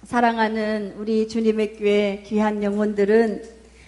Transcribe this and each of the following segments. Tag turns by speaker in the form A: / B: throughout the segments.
A: 사랑하는 우리 주님의 교회 귀한 영혼들은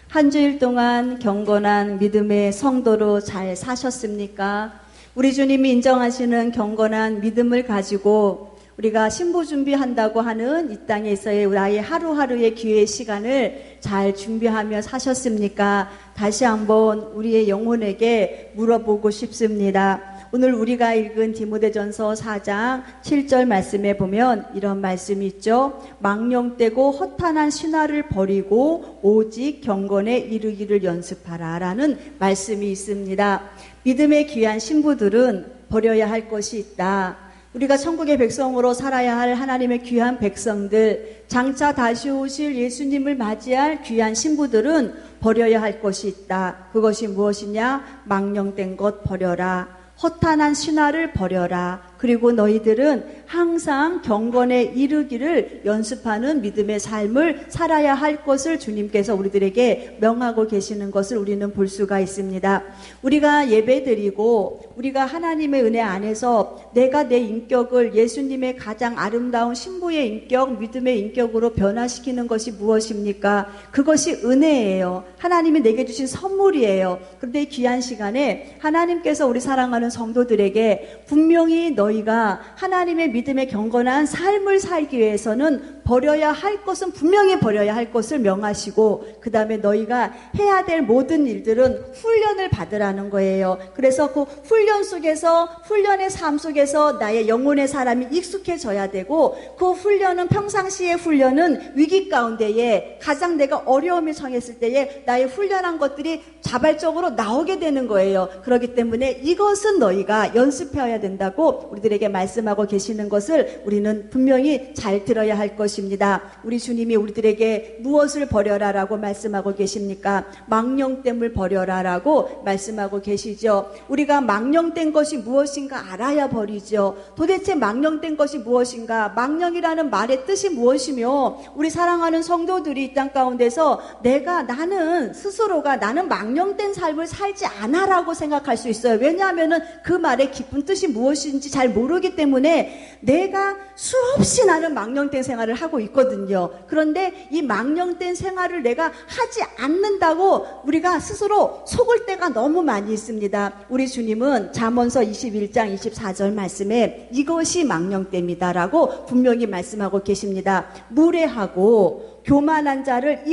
A: 한 주일 동안 경건한 믿음의 성도로 잘 사셨습니까? 우리 주님이 인정하시는 경건한 믿음을 가지고 우리가 신부 준비한다고 하는 이 땅에서의 나의 하루하루의 기회의 시간을 잘 준비하며 사셨습니까? 다시 한번 우리의 영혼에게 물어보고 싶습니다. 오늘 우리가 읽은 디모데전서 4장 7절 말씀에 보면 이런 말씀이 있죠. 망령되고 허탄한 신화를 버리고 오직 경건에 이르기를 연습하라 라는 말씀이 있습니다. 믿음의 귀한 신부들은 버려야 할 것이 있다. 우리가 천국의 백성으로 살아야 할 하나님의 귀한 백성들, 장차 다시 오실 예수님을 맞이할 귀한 신부들은 버려야 할 것이 있다. 그것이 무엇이냐? 망령된 것 버려라. 허탄한 신화를 버려라. 그리고 너희들은 항상 경건에 이르기를 연습하는 믿음의 삶을 살아야 할 것을 주님께서 우리들에게 명하고 계시는 것을 우리는 볼 수가 있습니다. 우리가 예배드리고 우리가 하나님의 은혜 안에서 내가 내 인격을 예수님의 가장 아름다운 신부의 인격, 믿음의 인격으로 변화시키는 것이 무엇입니까? 그것이 은혜예요. 하나님이 내게 주신 선물이에요. 그런데 이 귀한 시간에 하나님께서 우리 사랑하는 성도들에게 분명히 너희가 하나님의 믿음의 경건한 삶을 살기 위해서는 버려야 할 것은 분명히 버려야 할 것을 명하시고 그 다음에 너희가 해야 될 모든 일들은 훈련을 받으라는 거예요. 그래서 그 훈련 속에서 훈련의 삶 속에서 나의 영혼의 사람이 익숙해져야 되고 그 훈련은 평상시의 훈련은 위기 가운데에 가장 내가 어려움에 처했을 때에 나의 훈련한 것들이 자발적으로 나오게 되는 거예요. 그렇기 때문에 이것은 너희가 연습해야 된다고 우리들에게 말씀하고 계시는 것을 우리는 분명히 잘 들어야 할 것입니다. 우리 주님이 우리들에게 무엇을 버려라라고 말씀하고 계십니까? 망령됨을 버려라라고 말씀하고 계시죠. 우리가 망령된 것이 무엇인가 알아야 버리죠. 도대체 망령된 것이 무엇인가? 망령이라는 말의 뜻이 무엇이며 우리 사랑하는 성도들이 이 땅 가운데서 나는 스스로가 나는 망령된 삶을 살지 않아라고 생각할 수 있어요. 왜냐하면은 그 말의 깊은 뜻이 무엇인지 잘 모르기 때문에 내가 수없이 나는 망령된 생활을 하고 있거든요. 그런데 이 망령된 생활을 내가 하지 않는다고 우리가 스스로 속을 때가 너무 많이 있습니다. 우리 주님은 잠언서 21장 24절 말씀에 이것이 망령됨이다라고 분명히 말씀하고 계십니다. 무례하고 교만한 자를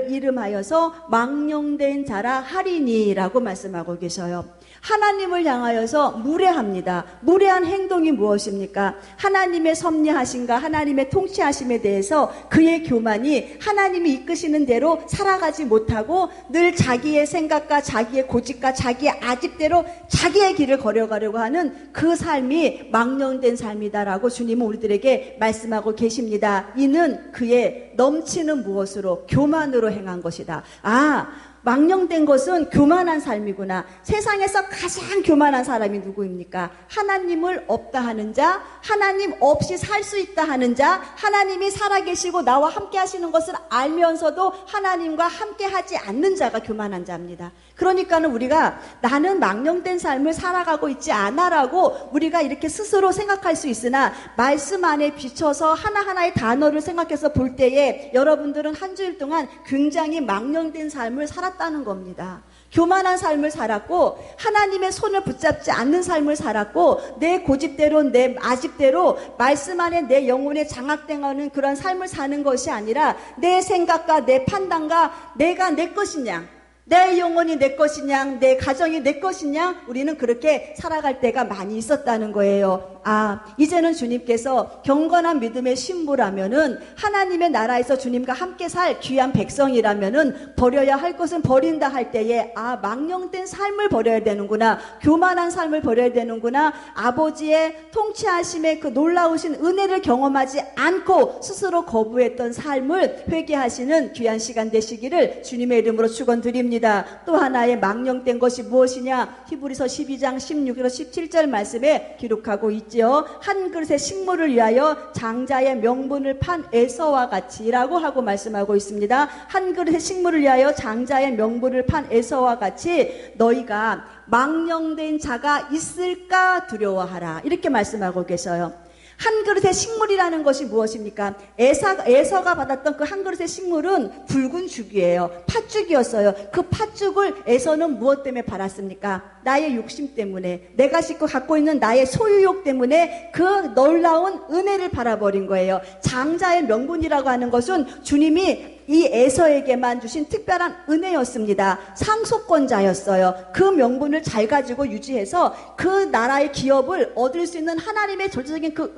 A: 이름하여서 망령된 자라 하리니라고 말씀하고 계셔요. 하나님을 향하여서 무례합니다. 무례한 행동이 무엇입니까? 하나님의 섭리하심과 하나님의 통치하심에 대해서 그의 교만이 하나님이 이끄시는 대로 살아가지 못하고 늘 자기의 생각과 자기의 고집과 자기의 아집대로 자기의 길을 걸어가려고 하는 그 삶이 망령된 삶이다라고 주님은 우리들에게 말씀하고 계십니다. 이는 그의 넘치는 무엇으로? 교만으로 행한 것이다. 망령된 것은 교만한 삶이구나. 세상에서 가장 교만한 사람이 누구입니까? 하나님을 없다 하는 자, 하나님 없이 살 수 있다 하는 자, 하나님이 살아계시고 나와 함께 하시는 것을 알면서도 하나님과 함께 하지 않는 자가 교만한 자입니다. 그러니까는 우리가 나는 망령된 삶을 살아가고 있지 않아라고 우리가 이렇게 스스로 생각할 수 있으나 말씀 안에 비춰서 하나하나의 단어를 생각해서 볼 때에 여러분들은 한 주일 동안 굉장히 망령된 삶을 살았다는 겁니다. 교만한 삶을 살았고 하나님의 손을 붙잡지 않는 삶을 살았고 내 고집대로 내 아집대로 말씀 안에 내 영혼에 장악당하는 그런 삶을 사는 것이 아니라 내 생각과 내 판단과 내가 내 것이냐 내 영혼이 내 것이냐 내 가정이 내 것이냐 우리는 그렇게 살아갈 때가 많이 있었다는 거예요. 이제는 주님께서 경건한 믿음의 신부라면은 하나님의 나라에서 주님과 함께 살 귀한 백성이라면은 버려야 할 것은 버린다 할 때에 망령된 삶을 버려야 되는구나. 교만한 삶을 버려야 되는구나. 아버지의 통치하심의 그 놀라우신 은혜를 경험하지 않고 스스로 거부했던 삶을 회개하시는 귀한 시간 되시기를 주님의 이름으로 축원드립니다. 또 하나의 망령된 것이 무엇이냐? 히브리서 12장 16에서 17절 말씀에 기록하고 있죠. 한 그릇의 식물을 위하여 장자의 명분을 판 에서와 같이라고 하고 말씀하고 있습니다. 한 그릇의 식물을 위하여 장자의 명분을 판 에서와 같이 너희가 망령된 자가 있을까 두려워하라 이렇게 말씀하고 계셔요. 한 그릇의 식물이라는 것이 무엇입니까? 에서가 받았던 그 한 그릇의 식물은 붉은 죽이에요. 팥죽이었어요. 그 팥죽을 에서는 무엇 때문에 팔았습니까? 나의 욕심 때문에, 내가 갖고 있는 나의 소유욕 때문에 그 놀라운 은혜를 팔아버린 거예요. 장자의 명분이라고 하는 것은 주님이 이 에서에게만 주신 특별한 은혜였습니다. 상속권자였어요. 그 명분을 잘 가지고 유지해서 그 나라의 기업을 얻을 수 있는 하나님의 절대적인 그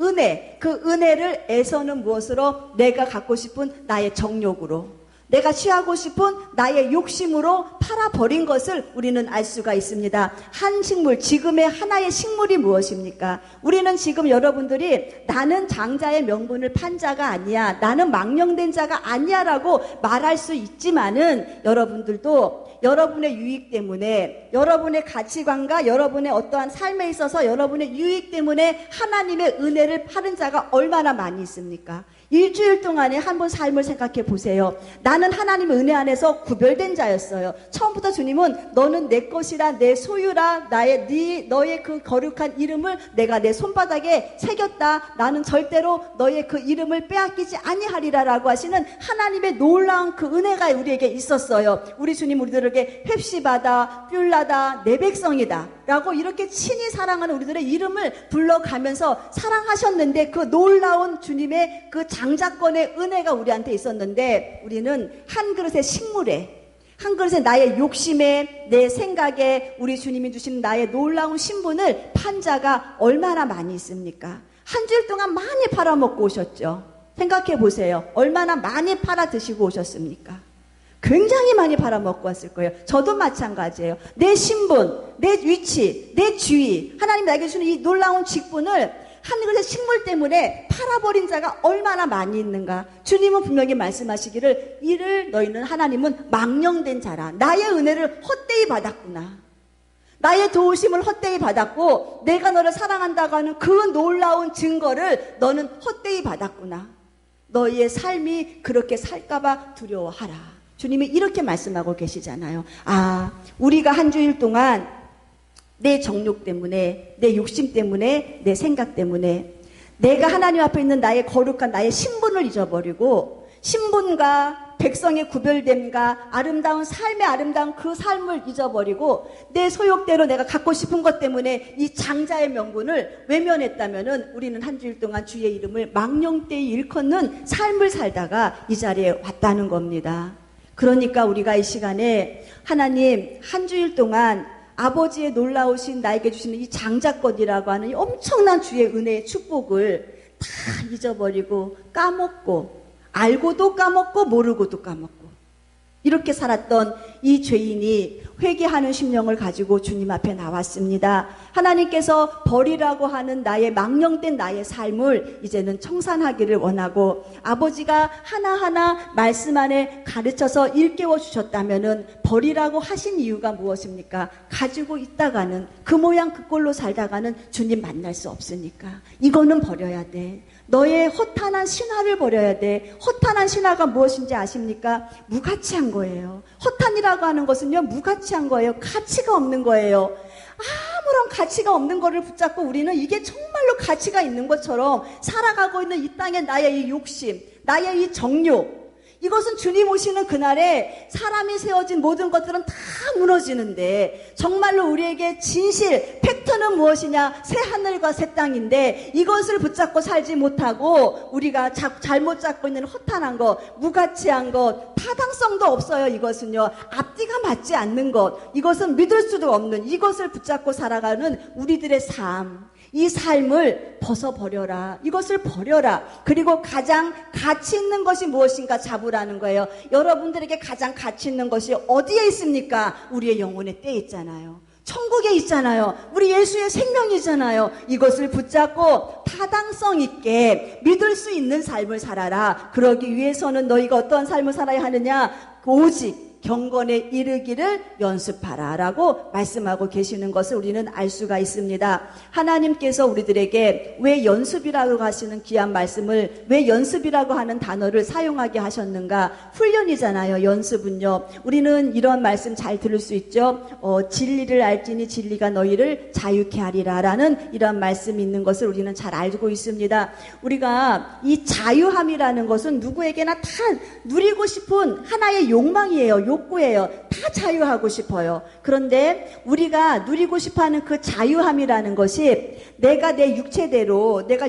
A: 은혜를 에서는 무엇으로? 내가 갖고 싶은 나의 정욕으로, 내가 취하고 싶은 나의 욕심으로 팔아버린 것을 우리는 알 수가 있습니다. 한 식물, 지금의 하나의 식물이 무엇입니까? 우리는 지금 여러분들이 나는 장자의 명분을 판 자가 아니야, 나는 망령된 자가 아니야 라고 말할 수 있지만은 여러분들도 여러분의 유익 때문에, 여러분의 가치관과 여러분의 어떠한 삶에 있어서 여러분의 유익 때문에 하나님의 은혜를 파는 자가 얼마나 많이 있습니까? 일주일 동안에 한 번 삶을 생각해 보세요. 나는 하나님의 은혜 안에서 구별된 자였어요. 처음부터 주님은 너는 내 것이라, 내 소유라, 너의 그 거룩한 이름을 내가 내 손바닥에 새겼다. 나는 절대로 너의 그 이름을 빼앗기지 아니하리라 라고 하시는 하나님의 놀라운 그 은혜가 우리에게 있었어요. 우리 주님 우리들에게 햅시바다, 뷸라다, 내 백성이다 라고 이렇게 친히 사랑하는 우리들의 이름을 불러가면서 사랑하셨는데, 그 놀라운 주님의 그 장자권의 은혜가 우리한테 있었는데, 우리는 한 그릇의 식물에, 한 그릇의 나의 욕심에, 내 생각에 우리 주님이 주신 나의 놀라운 신분을 판 자가 얼마나 많이 있습니까? 한 주일 동안 많이 팔아먹고 오셨죠. 생각해 보세요. 얼마나 많이 팔아 드시고 오셨습니까? 굉장히 많이 팔아먹고 왔을 거예요. 저도 마찬가지예요. 내 신분, 내 위치, 내 지위, 하나님 나에게 주는 이 놀라운 직분을 한 그릇의 식물 때문에 팔아버린 자가 얼마나 많이 있는가. 주님은 분명히 말씀하시기를, 이를 너희는, 하나님은 망령된 자라, 나의 은혜를 헛되이 받았구나, 나의 도우심을 헛되이 받았고 내가 너를 사랑한다고 하는 그 놀라운 증거를 너는 헛되이 받았구나. 너희의 삶이 그렇게 살까봐 두려워하라. 주님이 이렇게 말씀하고 계시잖아요. 우리가 한 주일 동안 내 정욕 때문에, 내 욕심 때문에, 내 생각 때문에 내가 하나님 앞에 있는 나의 거룩한 나의 신분을 잊어버리고, 신분과 백성의 구별됨과 아름다운 삶의 아름다운 그 삶을 잊어버리고 내 소욕대로 내가 갖고 싶은 것 때문에 이 장자의 명분을 외면했다면은 우리는 한 주일 동안 주의 이름을 망령되이 일컫는 삶을 살다가 이 자리에 왔다는 겁니다. 그러니까 우리가 이 시간에 하나님 한 주일 동안 아버지의 놀라우신 나에게 주시는 이 장자권이라고 하는 이 엄청난 주의 은혜의 축복을 다 잊어버리고 까먹고, 알고도 까먹고 모르고도 까먹고 이렇게 살았던 이 죄인이 회개하는 심령을 가지고 주님 앞에 나왔습니다. 하나님께서 버리라고 하는 나의 망령된 나의 삶을 이제는 청산하기를 원하고, 아버지가 하나하나 말씀 안에 가르쳐서 일깨워 주셨다면은 버리라고 하신 이유가 무엇입니까? 가지고 있다가는 그 모양 그 꼴로 살다가는 주님 만날 수 없으니까 이거는 버려야 돼. 너의 허탄한 신화를 버려야 돼. 허탄한 신화가 무엇인지 아십니까? 무가치한 거예요. 허탄이라고 하는 것은요, 무가치한 거예요. 가치가 없는 거예요. 아무런 가치가 없는 거를 붙잡고 우리는 이게 정말로 가치가 있는 것처럼 살아가고 있는 이 땅에 나의 이 욕심, 나의 이 정욕, 이것은 주님 오시는 그날에 사람이 세워진 모든 것들은 다 무너지는데, 정말로 우리에게 진실, 팩트는 무엇이냐? 새 하늘과 새 땅인데 이것을 붙잡고 살지 못하고 우리가 잘못 잡고 있는 허탄한 것, 무가치한 것, 타당성도 없어요. 이것은요, 앞뒤가 맞지 않는 것, 이것은 믿을 수도 없는 이것을 붙잡고 살아가는 우리들의 삶, 이 삶을 벗어버려라. 이것을 버려라. 그리고 가장 가치 있는 것이 무엇인가 잡으라는 거예요. 여러분들에게 가장 가치 있는 것이 어디에 있습니까? 우리의 영혼의 때에 있잖아요. 천국에 있잖아요. 우리 예수의 생명이잖아요. 이것을 붙잡고 타당성 있게 믿을 수 있는 삶을 살아라. 그러기 위해서는 너희가 어떠한 삶을 살아야 하느냐? 오직 경건에 이르기를 연습하라 라고 말씀하고 계시는 것을 우리는 알 수가 있습니다. 하나님께서 우리들에게 왜 연습이라고 하시는 귀한 말씀을, 왜 연습이라고 하는 단어를 사용하게 하셨는가? 훈련이잖아요. 연습은요. 우리는 이런 말씀 잘 들을 수 있죠. 진리를 알지니 진리가 너희를 자유케 하리라 라는 이런 말씀이 있는 것을 우리는 잘 알고 있습니다. 우리가 이 자유함이라는 것은 누구에게나 다 누리고 싶은 하나의 욕망이에요. 욕구예요. 다 자유하고 싶어요. 그런데 우리가 누리고 싶어하는 그 자유함이라는 것이 내가 내 육체대로 내가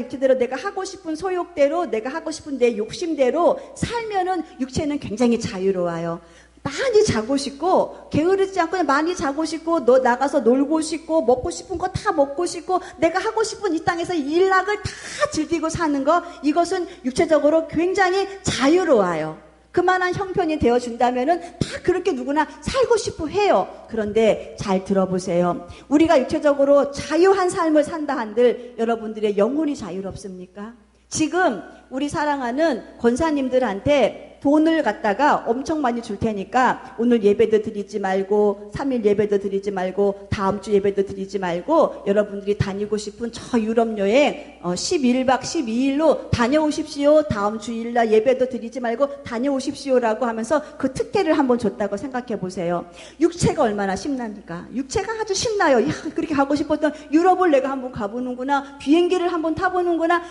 A: 하고 싶은 소욕대로 내가 하고 싶은 내 욕심대로 살면은 육체는 굉장히 자유로워요. 많이 자고 싶고 게으르지 않고 많이 자고 싶고 너 나가서 놀고 싶고 먹고 싶은 거 다 먹고 싶고 내가 하고 싶은 이 땅에서 일락을 다 즐기고 사는 거, 이것은 육체적으로 굉장히 자유로워요. 그만한 형편이 되어준다면은 다 그렇게 누구나 살고 싶어 해요. 그런데 잘 들어보세요. 우리가 육체적으로 자유한 삶을 산다 한들 여러분들의 영혼이 자유롭습니까? 지금 우리 사랑하는 권사님들한테 돈을 갖다가 엄청 많이 줄 테니까 오늘 예배도 드리지 말고 3일 예배도 드리지 말고 다음 주 예배도 드리지 말고 여러분들이 다니고 싶은 저 유럽 여행 11박 12일로 다녀오십시오. 다음 주일날 예배도 드리지 말고 다녀오십시오라고 하면서 그 특혜를 한번 줬다고 생각해 보세요. 육체가 얼마나 신납니까? 육체가 아주 신나요. 야, 그렇게 가고 싶었던 유럽을 내가 한번 가보는구나. 비행기를 한번 타보는구나.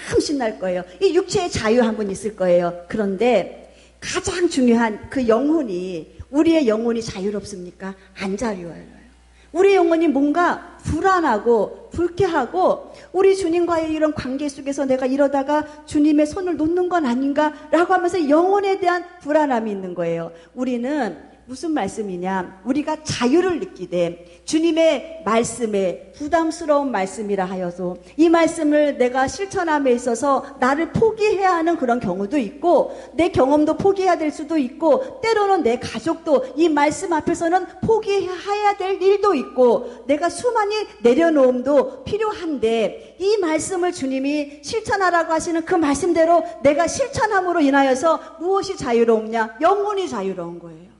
A: 참 신날 거예요. 이 육체의 자유 한번 있을 거예요. 그런데 가장 중요한 그 영혼이, 우리의 영혼이 자유롭습니까? 안 자유해요. 우리 영혼이 뭔가 불안하고 불쾌하고 우리 주님과의 이런 관계 속에서 내가 이러다가 주님의 손을 놓는 건 아닌가 라고 하면서 영혼에 대한 불안함이 있는 거예요. 우리는 무슨 말씀이냐? 우리가 자유를 느끼되 주님의 말씀에 부담스러운 말씀이라 하여서 이 말씀을 내가 실천함에 있어서 나를 포기해야 하는 그런 경우도 있고 내 경험도 포기해야 될 수도 있고 때로는 내 가족도 이 말씀 앞에서는 포기해야 될 일도 있고 내가 수많이 내려놓음도 필요한데 이 말씀을 주님이 실천하라고 하시는 그 말씀대로 내가 실천함으로 인하여서 무엇이 자유로우냐? 영혼이 자유로운 거예요.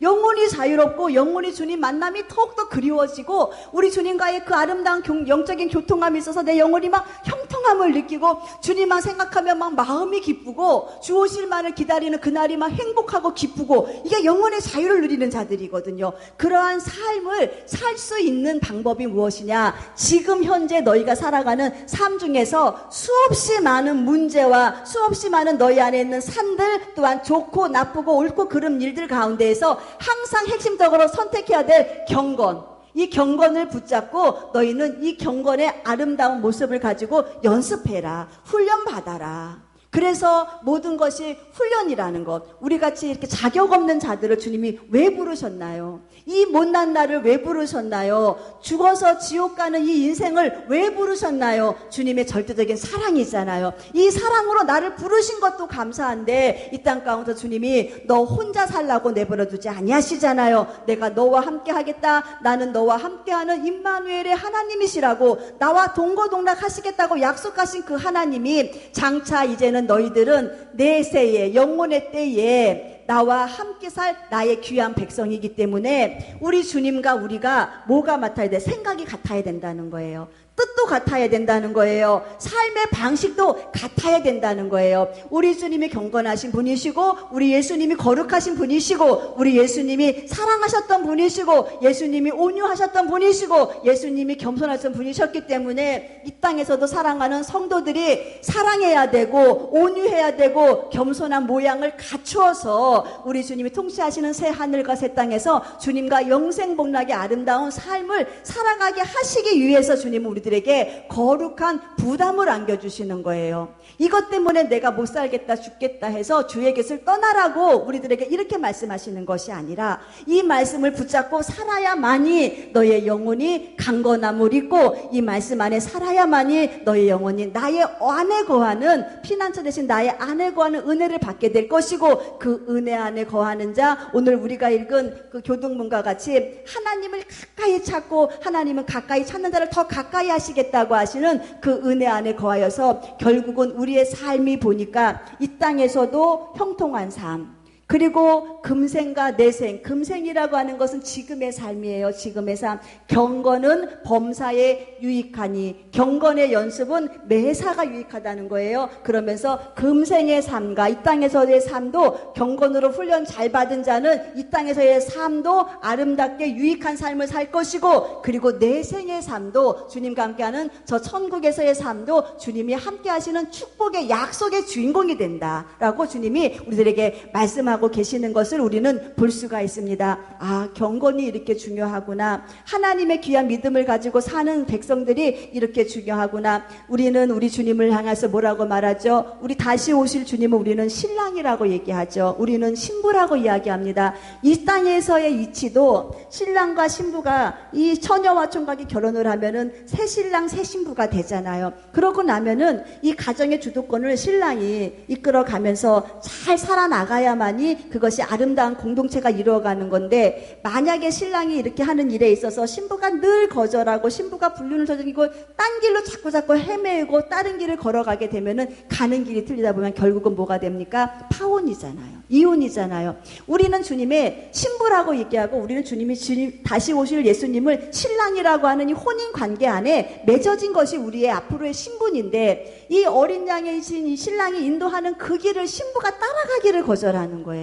A: 영혼이 자유롭고 영혼이 주님 만남이 더욱더 그리워지고 우리 주님과의 그 아름다운 영적인 교통함이 있어서 내 영혼이 막 형통함을 느끼고 주님만 생각하면 막 마음이 기쁘고 주 오실 만을 기다리는 그날이 막 행복하고 기쁘고 이게 영혼의 자유를 누리는 자들이거든요. 그러한 삶을 살 수 있는 방법이 무엇이냐? 지금 현재 너희가 살아가는 삶 중에서 수없이 많은 문제와 수없이 많은 너희 안에 있는 산들 또한 좋고 나쁘고 옳고 그름 일들 가운데에서 항상 핵심적으로 선택해야 될 경건, 이 경건을 붙잡고 너희는 이 경건의 아름다운 모습을 가지고 연습해라, 훈련받아라. 그래서 모든 것이 훈련이라는 것, 우리같이 이렇게 자격 없는 자들을 주님이 왜 부르셨나요? 이 못난 나를 왜 부르셨나요? 죽어서 지옥 가는 이 인생을 왜 부르셨나요? 주님의 절대적인 사랑이 있잖아요. 이 사랑으로 나를 부르신 것도 감사한데 이 땅 가운데 주님이 너 혼자 살라고 내버려 두지 아니하시잖아요. 내가 너와 함께 하겠다. 나는 너와 함께하는 임마누엘의 하나님이시라고 나와 동거동락 하시겠다고 약속하신 그 하나님이 장차 이제는 너희들은 내세에 영혼의 때에 나와 함께 살 나의 귀한 백성이기 때문에 우리 주님과 우리가 뭐가 같아야 돼? 생각이 같아야 된다는 거예요. 뜻도 같아야 된다는 거예요. 삶의 방식도 같아야 된다는 거예요. 우리 주님이 경건하신 분이시고 우리 예수님이 거룩하신 분이시고 우리 예수님이 사랑하셨던 분이시고 예수님이 온유하셨던 분이시고 예수님이 겸손하셨던 분이셨기 때문에 이 땅에서도 사랑하는 성도들이 사랑해야 되고 온유해야 되고 겸손한 모양을 갖추어서 우리 주님이 통치하시는 새 하늘과 새 땅에서 주님과 영생복락의 아름다운 삶을 살아가게 하시기 위해서 주님은 우리들에게 거룩한 부담을 안겨주시는 거예요. 이것 때문에 내가 못 살겠다 죽겠다 해서 주의 곁을 떠나라고 우리들에게 이렇게 말씀하시는 것이 아니라 이 말씀을 붙잡고 살아야만이 너의 영혼이 강건함을 입고 이 말씀 안에 살아야만이 너의 영혼이 나의 안에 거하는 피난처 대신 나의 안에 거하는 은혜를 받게 될 것이고 그 은혜 안에 거하는 자 오늘 우리가 읽은 그 교동문과 같이 하나님을 가까이 찾고 하나님은 가까이 찾는 자를 더 가까이 하시겠다고 하시는 그 은혜 안에 거하여서 결국은 우리의 삶이 보니까 이 땅에서도 형통한 삶 그리고 금생과 내생, 금생이라고 하는 것은 지금의 삶이에요. 지금의 삶. 경건은 범사에 유익하니, 경건의 연습은 매사가 유익하다는 거예요. 그러면서 금생의 삶과 이 땅에서의 삶도, 경건으로 훈련 잘 받은 자는 이 땅에서의 삶도 아름답게 유익한 삶을 살 것이고, 그리고 내생의 삶도, 주님과 함께하는 저 천국에서의 삶도 주님이 함께 하시는 축복의 약속의 주인공이 된다라고 주님이 우리들에게 말씀하고 계시는 것을 우리는 볼 수가 있습니다. 아, 경건이 이렇게 중요하구나. 하나님의 귀한 믿음을 가지고 사는 백성들이 이렇게 중요하구나. 우리는 우리 주님을 향해서 뭐라고 말하죠? 우리 다시 오실 주님은 우리는 신랑이라고 얘기하죠. 우리는 신부라고 이야기합니다. 이 땅에서의 이치도 신랑과 신부가 이 처녀와 총각이 결혼을 하면은 새 신랑 새 신부가 되잖아요. 그러고 나면은 이 가정의 주도권을 신랑이 이끌어가면서 잘 살아나가야만이 그것이 아름다운 공동체가 이루어가는 건데, 만약에 신랑이 이렇게 하는 일에 있어서 신부가 늘 거절하고 신부가 불륜을 저지르고 딴 길로 자꾸 헤매고 다른 길을 걸어가게 되면은 가는 길이 틀리다 보면 결국은 뭐가 됩니까? 파혼이잖아요. 이혼이잖아요. 우리는 주님의 신부라고 얘기하고, 우리는 주님이 다시 오실 예수님을 신랑이라고 하는 이 혼인 관계 안에 맺어진 것이 우리의 앞으로의 신분인데, 이 어린 양이신 이 신랑이 인도하는 그 길을 신부가 따라가기를 거절하는 거예요.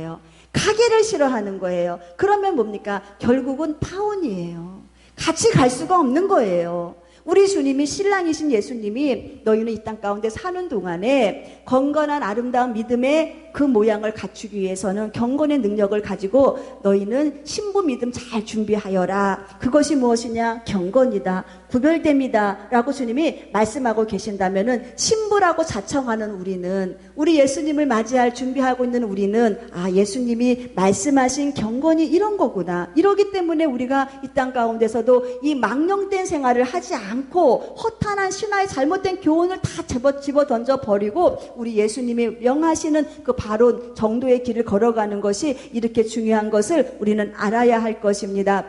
A: 가기를 싫어하는 거예요. 그러면 뭡니까? 결국은 파혼이에요. 같이 갈 수가 없는 거예요. 우리 주님이 신랑이신 예수님이 너희는 이 땅 가운데 사는 동안에 건건한 아름다운 믿음의 그 모양을 갖추기 위해서는 경건의 능력을 가지고 너희는 신부 믿음 잘 준비하여라. 그것이 무엇이냐? 경건이다. 구별됨이다. 라고 주님이 말씀하고 계신다면은, 신부라고 자청하는 우리는, 우리 예수님을 맞이할 준비하고 있는 우리는, 아, 예수님이 말씀하신 경건이 이런 거구나. 이러기 때문에 우리가 이 땅 가운데서도 이 망령된 생활을 하지 않고 허탄한 신화의 잘못된 교훈을 다 집어 던져 버리고 우리 예수님이 명하시는 그 바로 정도의 길을 걸어가는 것이 이렇게 중요한 것을 우리는 알아야 할 것입니다.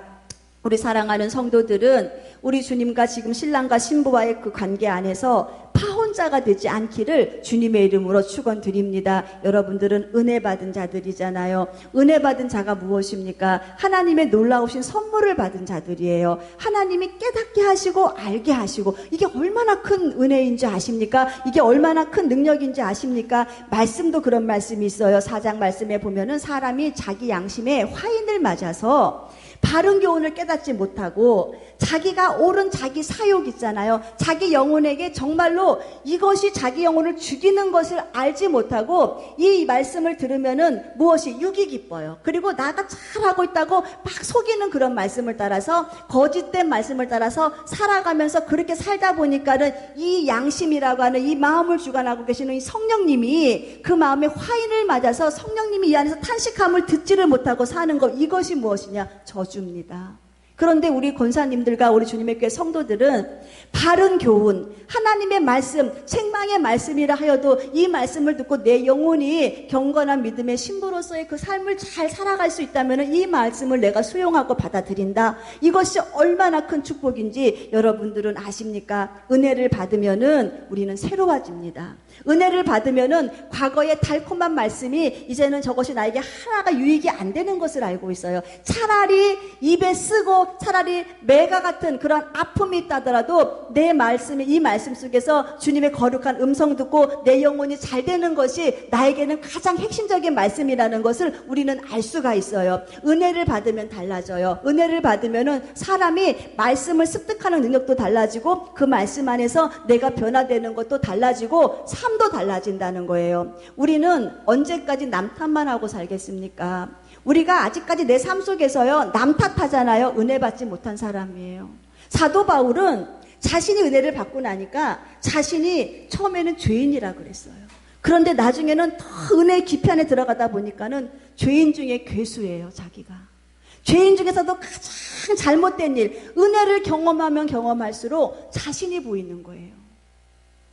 A: 우리 사랑하는 성도들은 우리 주님과 지금 신랑과 신부와의 그 관계 안에서 파혼자가 되지 않기를 주님의 이름으로 축원드립니다. 여러분들은 은혜 받은 자들이잖아요. 은혜 받은 자가 무엇입니까? 하나님의 놀라우신 선물을 받은 자들이에요. 하나님이 깨닫게 하시고 알게 하시고, 이게 얼마나 큰 은혜인지 아십니까? 이게 얼마나 큰 능력인지 아십니까? 말씀도 그런 말씀이 있어요. 4장 말씀에 보면은 사람이 자기 양심에 화인을 맞아서 바른 교훈을 깨닫지 못하고 자기가 옳은 자기 사욕 있잖아요. 자기 영혼에게 정말로 이것이 자기 영혼을 죽이는 것을 알지 못하고 이 말씀을 들으면은 무엇이 육이 기뻐요. 그리고 나가 잘하고 있다고 막 속이는 그런 말씀을 따라서, 거짓된 말씀을 따라서 살아가면서 그렇게 살다 보니까는 이 양심이라고 하는 이 마음을 주관하고 계시는 이 성령님이 그 마음에 화인을 맞아서 성령님이 이 안에서 탄식함을 듣지를 못하고 사는 것, 이것이 무엇이냐? 저주입니다. 그런데 우리 권사님들과 우리 주님의 교회 성도들은 바른 교훈, 하나님의 말씀, 생명의 말씀이라 하여도 이 말씀을 듣고 내 영혼이 경건한 믿음의 신부로서의 그 삶을 잘 살아갈 수 있다면 이 말씀을 내가 수용하고 받아들인다. 이것이 얼마나 큰 축복인지 여러분들은 아십니까? 은혜를 받으면은 우리는 새로워집니다. 은혜를 받으면은 과거의 달콤한 말씀이 이제는 저것이 나에게 하나가 유익이 안 되는 것을 알고 있어요. 차라리 입에 쓰고 차라리 매가 같은 그런 아픔이 있다더라도 내 말씀에, 이 말씀 속에서 주님의 거룩한 음성 듣고 내 영혼이 잘 되는 것이 나에게는 가장 핵심적인 말씀이라는 것을 우리는 알 수가 있어요. 은혜를 받으면 달라져요. 은혜를 받으면은 사람이 말씀을 습득하는 능력도 달라지고 그 말씀 안에서 내가 변화되는 것도 달라지고 삶도 달라진다는 거예요. 우리는 언제까지 남 탓만 하고 살겠습니까? 우리가 아직까지 내 삶 속에서요, 남 탓하잖아요. 은혜 받지 못한 사람이에요. 사도 바울은 자신이 은혜를 받고 나니까 자신이 처음에는 죄인이라 그랬어요. 그런데 나중에는 더 은혜의 깊이 안에 들어가다 보니까는 죄인 중에 괴수예요, 자기가. 죄인 중에서도 가장 잘못된 일, 은혜를 경험하면 경험할수록 자신이 보이는 거예요.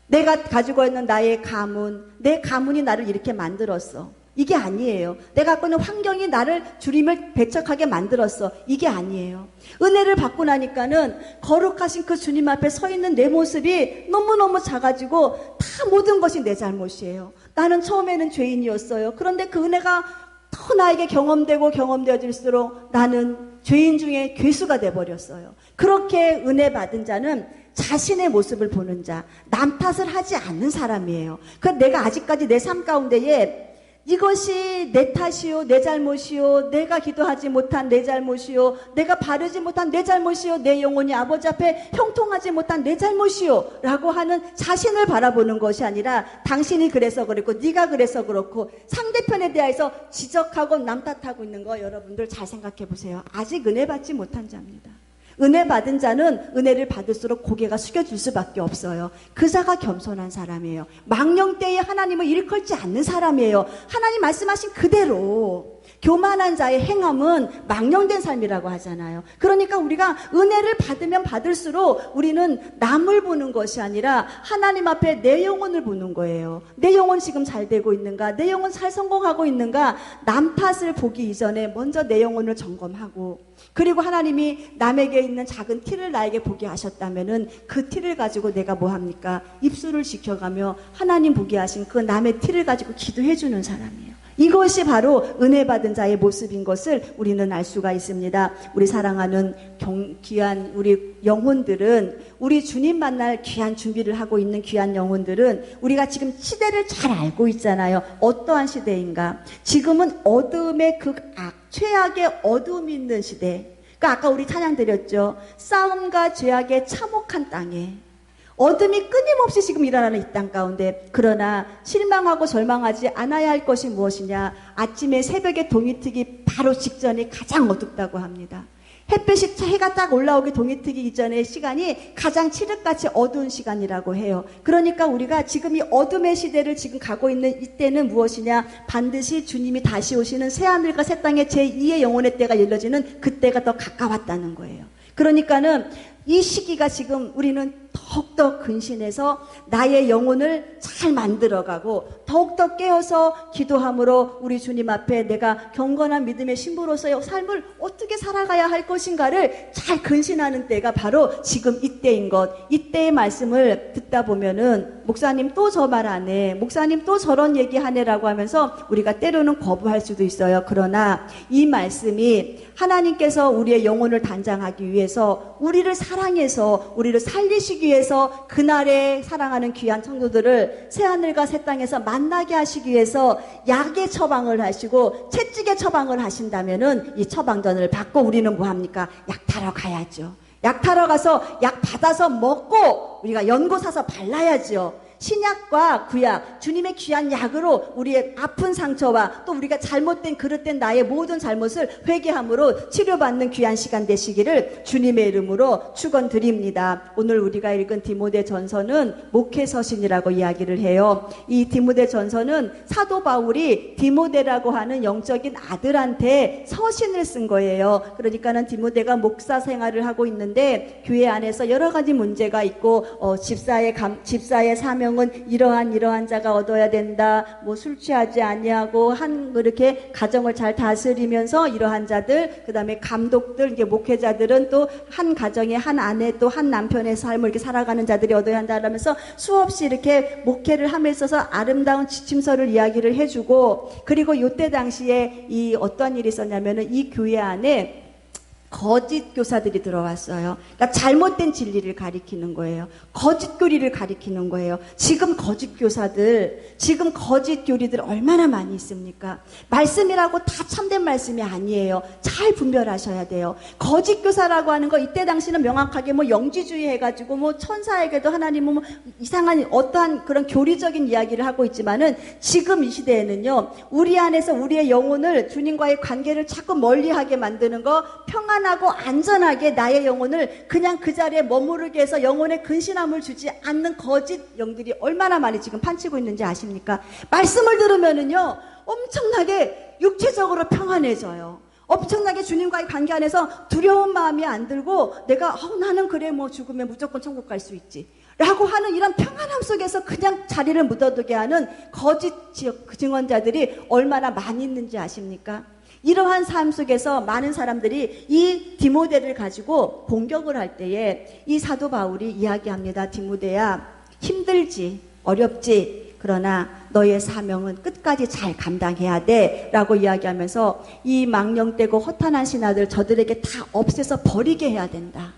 A: 내가 가지고 있는 나의 가문, 내 가문이 나를 이렇게 만들었어. 이게 아니에요. 내가 갖고 있는 환경이 나를 주님을 배척하게 만들었어. 이게 아니에요. 은혜를 받고 나니까는 거룩하신 그 주님 앞에 서 있는 내 모습이 너무너무 작아지고 다 모든 것이 내 잘못이에요. 나는 처음에는 죄인이었어요. 그런데 그 은혜가 더 더 나에게 경험되어질수록 나는 죄인 중에 괴수가 돼버렸어요. 그렇게 은혜 받은 자는 자신의 모습을 보는 자, 남 탓을 하지 않는 사람이에요. 그러니까 내가 아직까지 내 삶 가운데에 이것이 내 탓이요, 내 잘못이요, 내가 기도하지 못한 내 잘못이요, 내가 바르지 못한 내 잘못이요, 내 영혼이 아버지 앞에 형통하지 못한 내 잘못이요 라고 하는 자신을 바라보는 것이 아니라 당신이 그래서 그렇고 네가 그래서 그렇고 상대편에 대해서 지적하고 남 탓하고 있는 거 여러분들 잘 생각해 보세요. 아직 은혜 받지 못한 자입니다. 은혜 받은 자는 은혜를 받을수록 고개가 숙여질 수밖에 없어요. 그 자가 겸손한 사람이에요. 망령 때에 하나님을 일컬지 않는 사람이에요. 하나님 말씀하신 그대로. 교만한 자의 행함은 망령된 삶이라고 하잖아요. 그러니까 우리가 은혜를 받으면 받을수록 우리는 남을 보는 것이 아니라 하나님 앞에 내 영혼을 보는 거예요. 내 영혼 지금 잘 되고 있는가? 내 영혼 잘 성공하고 있는가? 남 탓을 보기 이전에 먼저 내 영혼을 점검하고, 그리고 하나님이 남에게 있는 작은 티를 나에게 보게 하셨다면은 그 티를 가지고 내가 뭐 합니까? 입술을 지켜가며 하나님 보게 하신 그 남의 티를 가지고 기도해 주는 사람이에요. 이것이 바로 은혜 받은 자의 모습인 것을 우리는 알 수가 있습니다. 우리 사랑하는 귀한 우리 영혼들은, 우리 주님 만날 귀한 준비를 하고 있는 귀한 영혼들은 우리가 지금 시대를 잘 알고 있잖아요. 어떠한 시대인가? 지금은 어둠의 극악, 최악의 어둠이 있는 시대. 그러니까 아까 우리 찬양 드렸죠. 싸움과 죄악의 참혹한 땅에 어둠이 끊임없이 지금 일어나는 이 땅 가운데, 그러나 실망하고 절망하지 않아야 할 것이 무엇이냐? 아침에 새벽에 동이 트기 바로 직전이 가장 어둡다고 합니다. 햇빛이, 해가 딱 올라오기 동이 트기 이전의 시간이 가장 칠흑같이 어두운 시간이라고 해요. 그러니까 우리가 지금 이 어둠의 시대를 지금 가고 있는 이때는 무엇이냐? 반드시 주님이 다시 오시는 새하늘과 새 땅의 제2의 영혼의 때가 열려지는 그때가 더 가까웠다는 거예요. 그러니까는 이 시기가 지금 우리는 더욱더 근신해서 나의 영혼을 잘 만들어가고 더욱더 깨어서 기도함으로 우리 주님 앞에 내가 경건한 믿음의 신부로서의 삶을 어떻게 살아가야 할 것인가를 잘 근신하는 때가 바로 지금 이때인 것. 이때의 말씀을 듣다 보면은 목사님 또 저 말 안 해, 목사님 또 저런 얘기 하네라고 하면서 우리가 때로는 거부할 수도 있어요. 그러나 이 말씀이 하나님께서 우리의 영혼을 단장하기 위해서, 우리를 사랑해서 우리를 살리시기 위해서, 그날에 사랑하는 귀한 성도들을 새하늘과 새 땅에서 만나게 하시기 위해서 약의 처방을 하시고 채찍의 처방을 하신다면은 이 처방전을 받고 우리는 뭐합니까? 약 타러 가야죠. 약 타러 가서 약 받아서 먹고 우리가 연고 사서 발라야죠. 신약과 구약, 주님의 귀한 약으로 우리의 아픈 상처와 또 우리가 잘못된 그릇된 나의 모든 잘못을 회개함으로 치료받는 귀한 시간 되시기를 주님의 이름으로 축원드립니다. 오늘 우리가 읽은 디모데 전서는 목회 서신이라고 이야기를 해요. 이 디모데 전서는 사도 바울이 디모데라고 하는 영적인 아들한테 서신을 쓴 거예요. 그러니까는 디모데가 목사 생활을 하고 있는데 교회 안에서 여러 가지 문제가 있고 집사의 사명은 이러한 자가 얻어야 된다. 뭐 술 취하지 아니하고 이렇게 가정을 잘 다스리면서 이러한 자들, 그다음에 감독들, 이게 목회자들은 또 한 가정에 한 아내 또 한 남편의 삶을 이렇게 살아가는 자들이 얻어야 한다라면서 수없이 이렇게 목회를 함에 있어서 아름다운 지침서를 이야기를 해주고, 그리고 이때 당시에 이 어떤 일이 있었냐면은 이 교회 안에 거짓 교사들이 들어왔어요. 그러니까 잘못된 진리를 가리키는 거예요. 거짓 교리를 가리키는 거예요. 지금 거짓 교사들, 지금 거짓 교리들 얼마나 많이 있습니까? 말씀이라고 다 참된 말씀이 아니에요. 잘 분별하셔야 돼요. 거짓 교사라고 하는 거 이때 당시는 명확하게 뭐 영지주의 해가지고 뭐 천사에게도 하나님은 뭐 이상한 어떠한 그런 교리적인 이야기를 하고 있지만은 지금 이 시대에는요, 우리 안에서 우리의 영혼을 주님과의 관계를 자꾸 멀리하게 만드는 거, 평안하고 안전하게 나의 영혼을 그냥 그 자리에 머무르게 해서 영혼에 근신함을 주지 않는 거짓 영들이 얼마나 많이 지금 판치고 있는지 아십니까? 말씀을 들으면은요, 엄청나게 육체적으로 평안해져요. 엄청나게 주님과의 관계 안에서 두려운 마음이 안 들고 내가 나는 그래 뭐 죽으면 무조건 천국 갈 수 있지 라고 하는 이런 평안함 속에서 그냥 자리를 묻어두게 하는 거짓 증언자들이 얼마나 많이 있는지 아십니까? 이러한 삶 속에서 많은 사람들이 이 디모데를 가지고 공격을 할 때에 이 사도 바울이 이야기합니다. 디모데야, 힘들지, 어렵지, 그러나 너의 사명은 끝까지 잘 감당해야 돼 라고 이야기하면서 이 망령되고 허탄한 신하들 저들에게 다 없애서 버리게 해야 된다.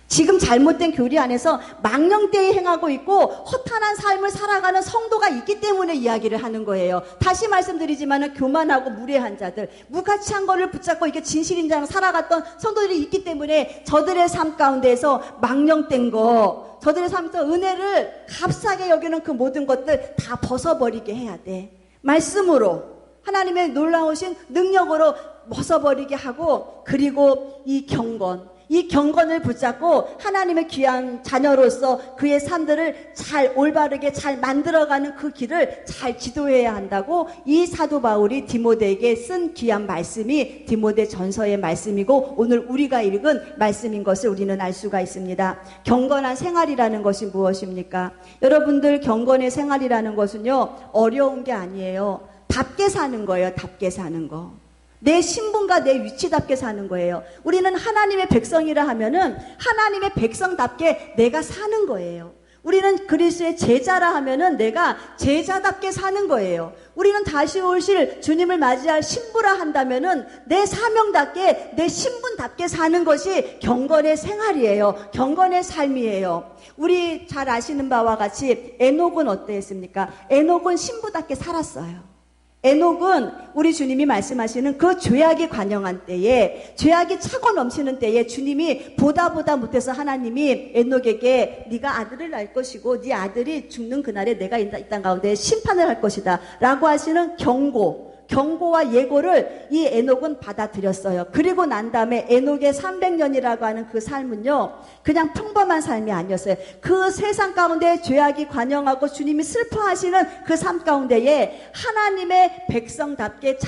A: 지금 잘못된 교리 안에서 망령되이 행하고 있고 허탄한 삶을 살아가는 성도가 있기 때문에 이야기를 하는 거예요. 다시 말씀드리지만 교만하고 무례한 자들, 무가치한 거를 붙잡고 이게 진실인 자랑 살아갔던 성도들이 있기 때문에 저들의 삶 가운데에서 망령된 거, 저들의 삶에서 은혜를 값싸게 여기는 그 모든 것들 다 벗어버리게 해야 돼. 말씀으로, 하나님의 놀라우신 능력으로 벗어버리게 하고, 그리고 이 경건을 붙잡고 하나님의 귀한 자녀로서 그의 삶들을 잘 올바르게 잘 만들어가는 그 길을 잘 지도해야 한다고 이 사도 바울이 디모데에게 쓴 귀한 말씀이 디모데 전서의 말씀이고 오늘 우리가 읽은 말씀인 것을 우리는 알 수가 있습니다. 경건한 생활이라는 것이 무엇입니까? 여러분들, 경건의 생활이라는 것은요, 어려운 게 아니에요. 답게 사는 거예요. 답게 사는 거. 내 신분과 내 위치답게 사는 거예요. 우리는 하나님의 백성이라 하면은 하나님의 백성답게 내가 사는 거예요. 우리는 그리스도의 제자라 하면은 내가 제자답게 사는 거예요. 우리는 다시 오실 주님을 맞이할 신부라 한다면은 내 사명답게 내 신분답게 사는 것이 경건의 생활이에요. 경건의 삶이에요. 우리 잘 아시는 바와 같이 에녹은 어땠습니까? 에녹은 신부답게 살았어요. 에녹은 우리 주님이 말씀하시는 그 죄악이 관영한 때에, 죄악이 차고 넘치는 때에 주님이 보다 못해서 하나님이 에녹에게 네가 아들을 낳을 것이고 네 아들이 죽는 그날에 내가 이 땅 가운데 심판을 할 것이다 라고 하시는 경고와 예고를 이 에녹은 받아들였어요. 그리고 난 다음에 에녹의 300년이라고 하는 그 삶은요, 그냥 평범한 삶이 아니었어요. 그 세상 가운데 죄악이 관영하고 주님이 슬퍼하시는 그 삶 가운데에 하나님의 백성답게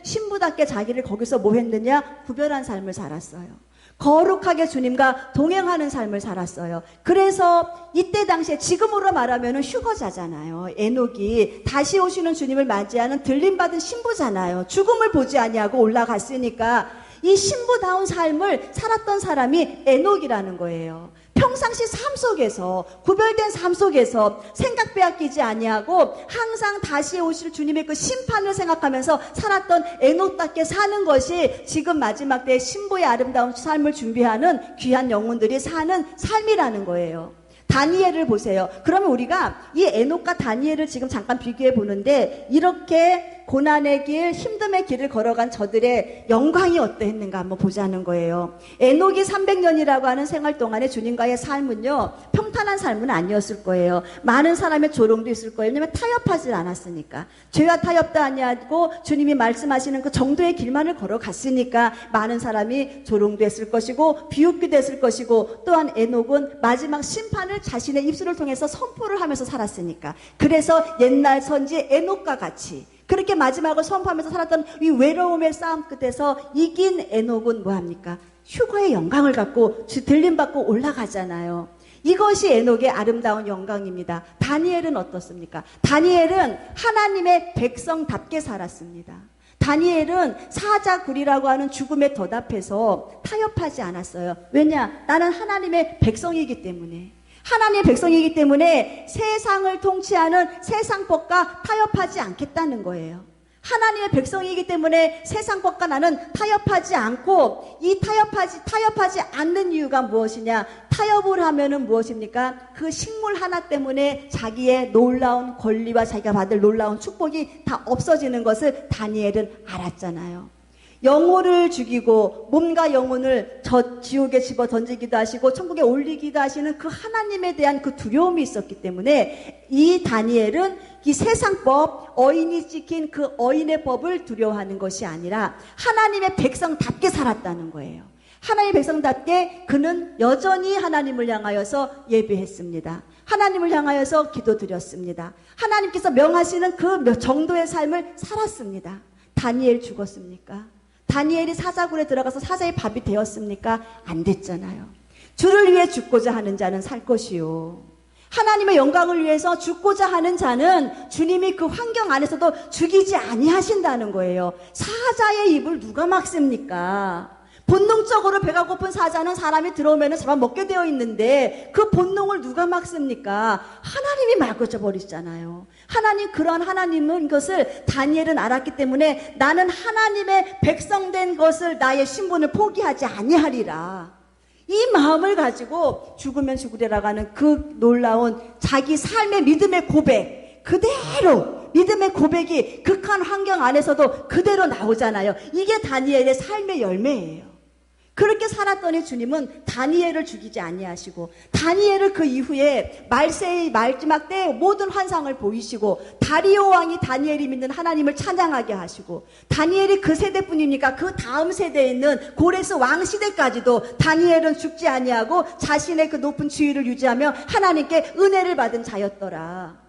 A: 신부답게 자기를 거기서 뭐 했느냐? 구별한 삶을 살았어요. 거룩하게 주님과 동행하는 삶을 살았어요. 그래서 이때 당시에 지금으로 말하면 휴거자잖아요. 에녹이 다시 오시는 주님을 맞이하는 들림받은 신부잖아요. 죽음을 보지 아니하고 올라갔으니까 이 신부다운 삶을 살았던 사람이 에녹이라는 거예요. 평상시 삶 속에서, 구별된 삶 속에서 생각 빼앗기지 아니하고 항상 다시 오실 주님의 그 심판을 생각하면서 살았던 에녹답게 사는 것이 지금 마지막 때의 신부의 아름다운 삶을 준비하는 귀한 영혼들이 사는 삶이라는 거예요. 다니엘을 보세요. 그러면 우리가 이 에녹과 다니엘을 지금 잠깐 비교해 보는데, 이렇게 고난의 길, 힘듦의 길을 걸어간 저들의 영광이 어떠했는가 한번 보자는 거예요. 에녹이 300년이라고 하는 생활 동안에 주님과의 삶은요, 평탄한 삶은 아니었을 거예요. 많은 사람의 조롱도 있을 거예요. 왜냐하면 타협하지 않았으니까. 죄와 타협도 아니하고 주님이 말씀하시는 그 정도의 길만을 걸어갔으니까 많은 사람이 조롱도 했을 것이고 비웃기도 했을 것이고, 또한 에녹은 마지막 심판을 자신의 입술을 통해서 선포를 하면서 살았으니까. 그래서 옛날 선지 에녹과 같이 그렇게 마지막을 선포하면서 살았던 이 외로움의 싸움 끝에서 이긴 에녹은 뭐합니까? 휴거의 영광을 갖고 들림받고 올라가잖아요. 이것이 에녹의 아름다운 영광입니다. 다니엘은 어떻습니까? 다니엘은 하나님의 백성답게 살았습니다. 다니엘은 사자굴이라고 하는 죽음의 덫 앞에서 타협하지 않았어요. 왜냐? 나는 하나님의 백성이기 때문에. 하나님의 백성이기 때문에 세상을 통치하는 세상법과 타협하지 않겠다는 거예요. 하나님의 백성이기 때문에 세상법과 나는 타협하지 않고, 이 타협하지 않는 이유가 무엇이냐? 타협을 하면은 무엇입니까? 그 식물 하나 때문에 자기의 놀라운 권리와 자기가 받을 놀라운 축복이 다 없어지는 것을 다니엘은 알았잖아요. 영혼을 죽이고 몸과 영혼을 지옥에 집어 던지기도 하시고 천국에 올리기도 하시는 그 하나님에 대한 그 두려움이 있었기 때문에 이 다니엘은 이 세상법, 어인이 지킨 그 어인의 법을 두려워하는 것이 아니라 하나님의 백성답게 살았다는 거예요. 하나님의 백성답게 그는 여전히 하나님을 향하여서 예배했습니다. 하나님을 향하여서 기도드렸습니다. 하나님께서 명하시는 그 정도의 삶을 살았습니다. 다니엘 죽었습니까? 다니엘이 사자굴에 들어가서 사자의 밥이 되었습니까? 안 됐잖아요. 주를 위해 죽고자 하는 자는 살 것이요. 하나님의 영광을 위해서 죽고자 하는 자는 주님이 그 환경 안에서도 죽이지 아니하신다는 거예요. 사자의 입을 누가 막습니까? 본능적으로 배가 고픈 사자는 사람이 들어오면 잡아먹게 되어 있는데 그 본능을 누가 막습니까? 하나님이 막아줘 버리잖아요. 하나님, 그런 하나님은 것을 다니엘은 알았기 때문에 나는 하나님의 백성된 것을 나의 신분을 포기하지 아니하리라. 이 마음을 가지고 죽으면 죽으리라고 하는 그 놀라운 자기 삶의 믿음의 고백, 그대로 믿음의 고백이 극한 환경 안에서도 그대로 나오잖아요. 이게 다니엘의 삶의 열매예요. 그렇게 살았더니 주님은 다니엘을 죽이지 아니하시고, 다니엘을 그 이후에 말세의 마지막 때에 모든 환상을 보이시고, 다리오 왕이 다니엘이 믿는 하나님을 찬양하게 하시고, 다니엘이 그 세대뿐이니까 그 다음 세대에 있는 고레스 왕 시대까지도 다니엘은 죽지 아니하고 자신의 그 높은 지위를 유지하며 하나님께 은혜를 받은 자였더라.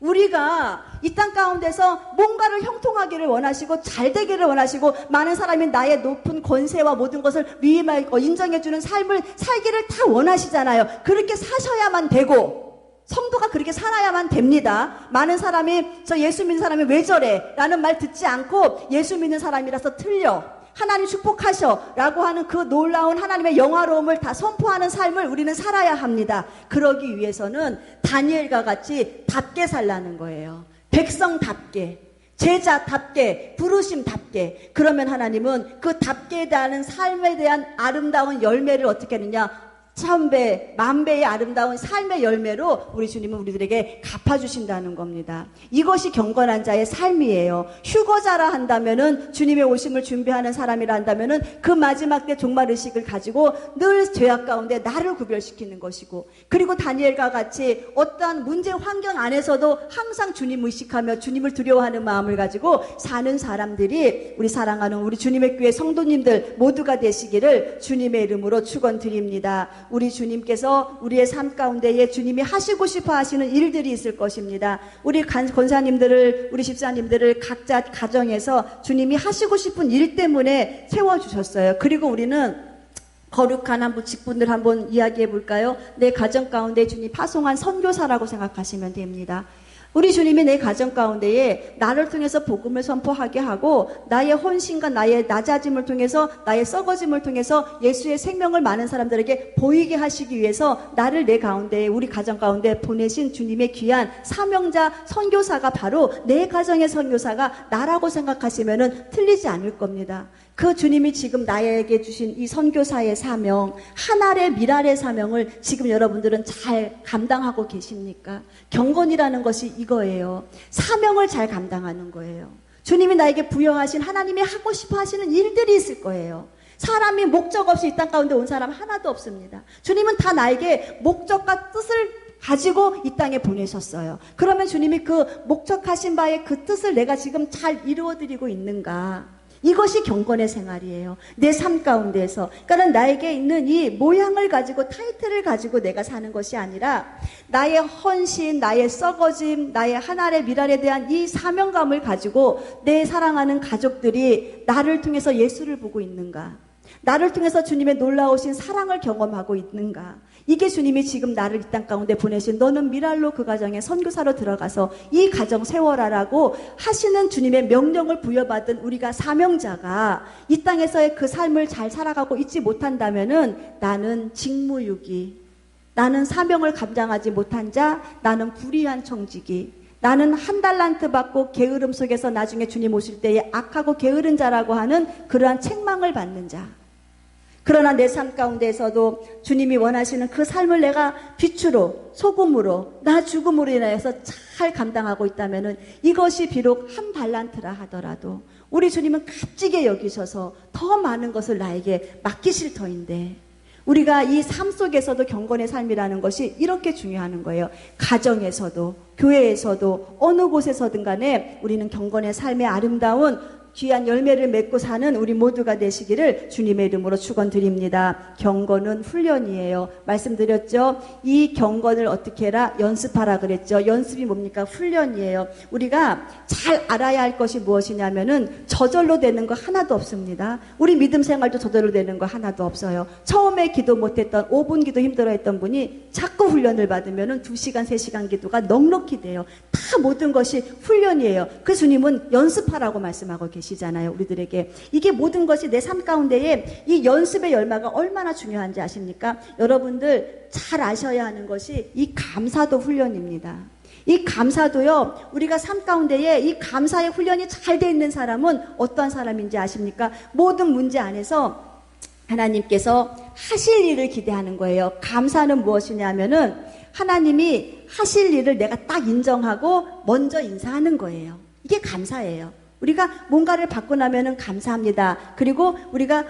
A: 우리가 이 땅 가운데서 뭔가를 형통하기를 원하시고 잘 되기를 원하시고 많은 사람이 나의 높은 권세와 모든 것을 위임하고 인정해주는 삶을 살기를 다 원하시잖아요. 그렇게 사셔야만 되고 성도가 그렇게 살아야만 됩니다. 많은 사람이 저 예수 믿는 사람이 왜 저래? 라는 말 듣지 않고 예수 믿는 사람이라서 틀려, 하나님 축복하셔 라고 하는 그 놀라운 하나님의 영화로움을 다 선포하는 삶을 우리는 살아야 합니다. 그러기 위해서는 다니엘과 같이 답게 살라는 거예요. 백성답게, 제자답게, 부르심답게. 그러면 하나님은 그 답게 대하는 삶에 대한 아름다운 열매를 어떻게 하느냐, 1000배, 10,000배의 아름다운 삶의 열매로 우리 주님은 우리들에게 갚아주신다는 겁니다. 이것이 경건한 자의 삶이에요. 휴거자라 한다면은, 주님의 오심을 준비하는 사람이라 한다면은 그 마지막 때 종말의식을 가지고 늘 죄악 가운데 나를 구별시키는 것이고, 그리고 다니엘과 같이 어떠한 문제 환경 안에서도 항상 주님 의식하며 주님을 두려워하는 마음을 가지고 사는 사람들이 우리 사랑하는 우리 주님의 교회 성도님들 모두가 되시기를 주님의 이름으로 축원드립니다. 우리 주님께서 우리의 삶 가운데에 주님이 하시고 싶어 하시는 일들이 있을 것입니다. 우리 권사님들을, 우리 집사님들을 각자 가정에서 주님이 하시고 싶은 일 때문에 세워주셨어요. 그리고 우리는 거룩한 한번 직분들 한번 이야기해 볼까요? 내 가정 가운데 주님 파송한 선교사라고 생각하시면 됩니다. 우리 주님이 내 가정 가운데에 나를 통해서 복음을 선포하게 하고, 나의 헌신과 나의 낮아짐을 통해서, 나의 썩어짐을 통해서 예수의 생명을 많은 사람들에게 보이게 하시기 위해서 나를 내 가운데, 우리 가정 가운데 보내신 주님의 귀한 사명자 선교사가 바로 내 가정의 선교사가 나라고 생각하시면은 틀리지 않을 겁니다. 그 주님이 지금 나에게 주신 이 선교사의 사명, 한 알의 밀알의 사명을 지금 여러분들은 잘 감당하고 계십니까? 경건이라는 것이 이거예요. 사명을 잘 감당하는 거예요. 주님이 나에게 부여하신 하나님이 하고 싶어 하시는 일들이 있을 거예요. 사람이 목적 없이 이 땅 가운데 온 사람 하나도 없습니다. 주님은 다 나에게 목적과 뜻을 가지고 이 땅에 보내셨어요. 그러면 주님이 그 목적하신 바의 그 뜻을 내가 지금 잘 이루어드리고 있는가? 이것이 경건의 생활이에요. 내 삶 가운데에서. 그러니까 나에게 있는 이 모양을 가지고, 타이틀을 가지고 내가 사는 것이 아니라 나의 헌신, 나의 썩어짐, 나의 한 알의 밀알에 대한 이 사명감을 가지고 내 사랑하는 가족들이 나를 통해서 예수를 보고 있는가? 나를 통해서 주님의 놀라우신 사랑을 경험하고 있는가? 이게 주님이 지금 나를 이 땅 가운데 보내신, 너는 밀알로 그 가정에 선교사로 들어가서 이 가정 세워라라고 하시는 주님의 명령을 부여받은 우리가 사명자가 이 땅에서의 그 삶을 잘 살아가고 있지 못한다면은 나는 직무유기, 나는 사명을 감당하지 못한 자, 나는 불의한 청지기, 나는 한 달란트 받고 게으름 속에서 나중에 주님 오실 때에 악하고 게으른 자라고 하는 그러한 책망을 받는 자. 그러나 내 삶 가운데에서도 주님이 원하시는 그 삶을 내가 빛으로, 소금으로, 나 죽음으로 인하여서 잘 감당하고 있다면은 이것이 비록 한 달란트라 하더라도 우리 주님은 값지게 여기셔서 더 많은 것을 나에게 맡기실 터인데, 우리가 이 삶 속에서도 경건의 삶이라는 것이 이렇게 중요한 거예요. 가정에서도, 교회에서도, 어느 곳에서든 간에 우리는 경건의 삶의 아름다운 귀한 열매를 맺고 사는 우리 모두가 되시기를 주님의 이름으로 축원드립니다. 경건은 훈련이에요. 말씀드렸죠? 이 경건을 어떻게 해라? 연습하라 그랬죠. 연습이 뭡니까? 훈련이에요. 우리가 잘 알아야 할 것이 무엇이냐면은 저절로 되는 거 하나도 없습니다. 우리 믿음 생활도 저절로 되는 거 하나도 없어요. 처음에 기도 못했던 5분 기도 힘들어했던 분이 자꾸 훈련을 받으면은 2시간, 3시간 기도가 넉넉히 돼요. 다 모든 것이 훈련이에요. 그 주님은 연습하라고 말씀하고 계시잖아요. 우리들에게. 이게 모든 것이 내 삶 가운데에 이 연습의 열마가 얼마나 중요한지 아십니까? 여러분들 잘 아셔야 하는 것이 이 감사도 훈련입니다. 이 감사도요, 우리가 삶 가운데에 이 감사의 훈련이 잘 돼 있는 사람은 어떤 사람인지 아십니까? 모든 문제 안에서 하나님께서 하실 일을 기대하는 거예요. 감사는 무엇이냐면은 하나님이 하실 일을 내가 딱 인정하고 먼저 인사하는 거예요. 이게 감사예요. 우리가 뭔가를 받고 나면은 감사합니다. 그리고 우리가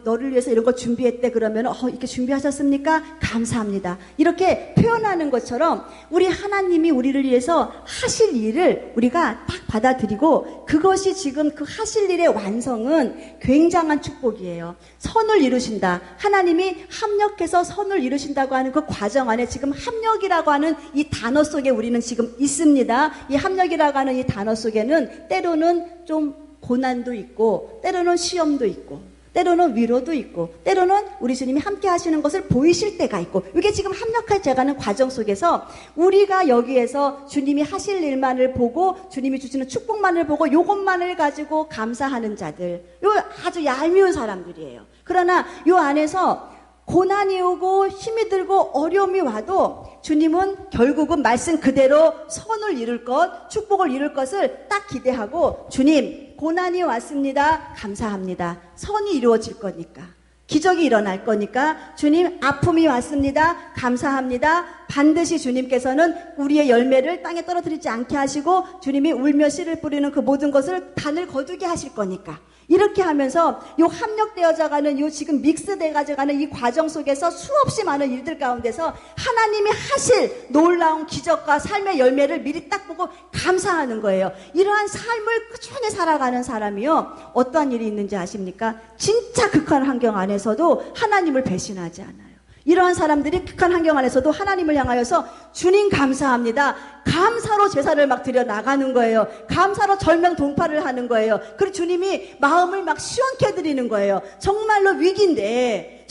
A: 너를 위해서 이런 거 준비했대 그러면 이렇게 준비하셨습니까? 감사합니다. 이렇게 표현하는 것처럼 우리 하나님이 우리를 위해서 하실 일을 우리가 딱 받아들이고 그것이 지금 그 하실 일의 완성은 굉장한 축복이에요. 선을 이루신다. 하나님이 합력해서 선을 이루신다고 하는 그 과정 안에 지금 합력이라고 하는 이 단어 속에 우리는 지금 있습니다. 이 합력이라고 하는 이 단어 속에는 때로는 좀 고난도 있고 때로는 시험도 있고 때로는 위로도 있고 때로는 우리 주님이 함께 하시는 것을 보이실 때가 있고 이게 지금 합력할 제가는 과정 속에서 우리가 여기에서 주님이 하실 일만을 보고 주님이 주시는 축복만을 보고 요것만을 가지고 감사하는 자들 요 아주 얄미운 사람들이에요. 그러나 요 안에서 고난이 오고 힘이 들고 어려움이 와도 주님은 결국은 말씀 그대로 선을 이룰 것, 축복을 이룰 것을 딱 기대하고 주님 고난이 왔습니다. 감사합니다. 선이 이루어질 거니까. 기적이 일어날 거니까 주님 아픔이 왔습니다. 감사합니다. 반드시 주님께서는 우리의 열매를 땅에 떨어뜨리지 않게 하시고 주님이 울며 씨를 뿌리는 그 모든 것을 단을 거두게 하실 거니까. 이렇게 하면서 요 합력되어져가는 요 지금 믹스돼가져가는 이 과정 속에서 수없이 많은 일들 가운데서 하나님이 하실 놀라운 기적과 삶의 열매를 미리 딱 보고 감사하는 거예요. 이러한 삶을 꾸준히 살아가는 사람이요. 어떠한 일이 있는지 아십니까? 진짜 극한 환경 안에서도 하나님을 배신하지 않아요. 이러한 사람들이 극한 환경 안에서도 하나님을 향하여서 주님 감사합니다. 감사로 제사를 막 드려 나가는 거예요. 감사로 절명 동파를 하는 거예요. 그리고 주님이 마음을 막 시원케 해드리는 거예요. 정말로 위기인데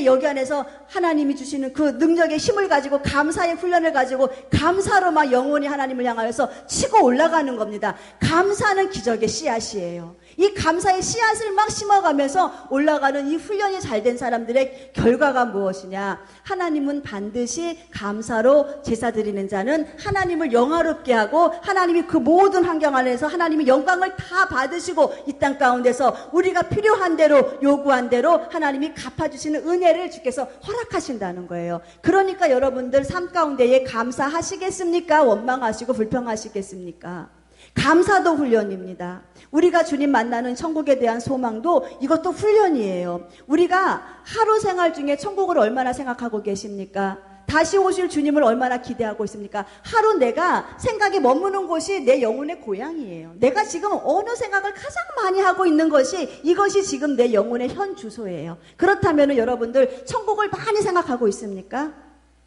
A: 여기 안에서 하나님이 주시는 그 능력의 힘을 가지고 감사의 훈련을 가지고 감사로 막 영원히 하나님을 향하여서 치고 올라가는 겁니다. 감사는 기적의 씨앗이에요. 이 감사의 씨앗을 막 심어가면서 올라가는 이 훈련이 잘 된 사람들의 결과가 무엇이냐? 하나님은 반드시 감사로 제사 드리는 자는 하나님을 영화롭게 하고 하나님이 그 모든 환경 안에서 하나님이 영광을 다 받으시고 이 땅 가운데서 우리가 필요한 대로 요구한 대로 하나님이 갚아주시는 은혜를 주께서 허락하신다는 거예요. 그러니까 여러분들 삶 가운데에 감사하시겠습니까? 원망하시고 불평하시겠습니까? 감사도 훈련입니다. 우리가 주님 만나는 천국에 대한 소망도 이것도 훈련이에요. 우리가 하루 생활 중에 천국을 얼마나 생각하고 계십니까? 다시 오실 주님을 얼마나 기대하고 있습니까? 하루 내가 생각이 머무는 곳이 내 영혼의 고향이에요. 내가 지금 어느 생각을 가장 많이 하고 있는 것이 이것이 지금 내 영혼의 현 주소예요. 그렇다면 여러분들 천국을 많이 생각하고 있습니까?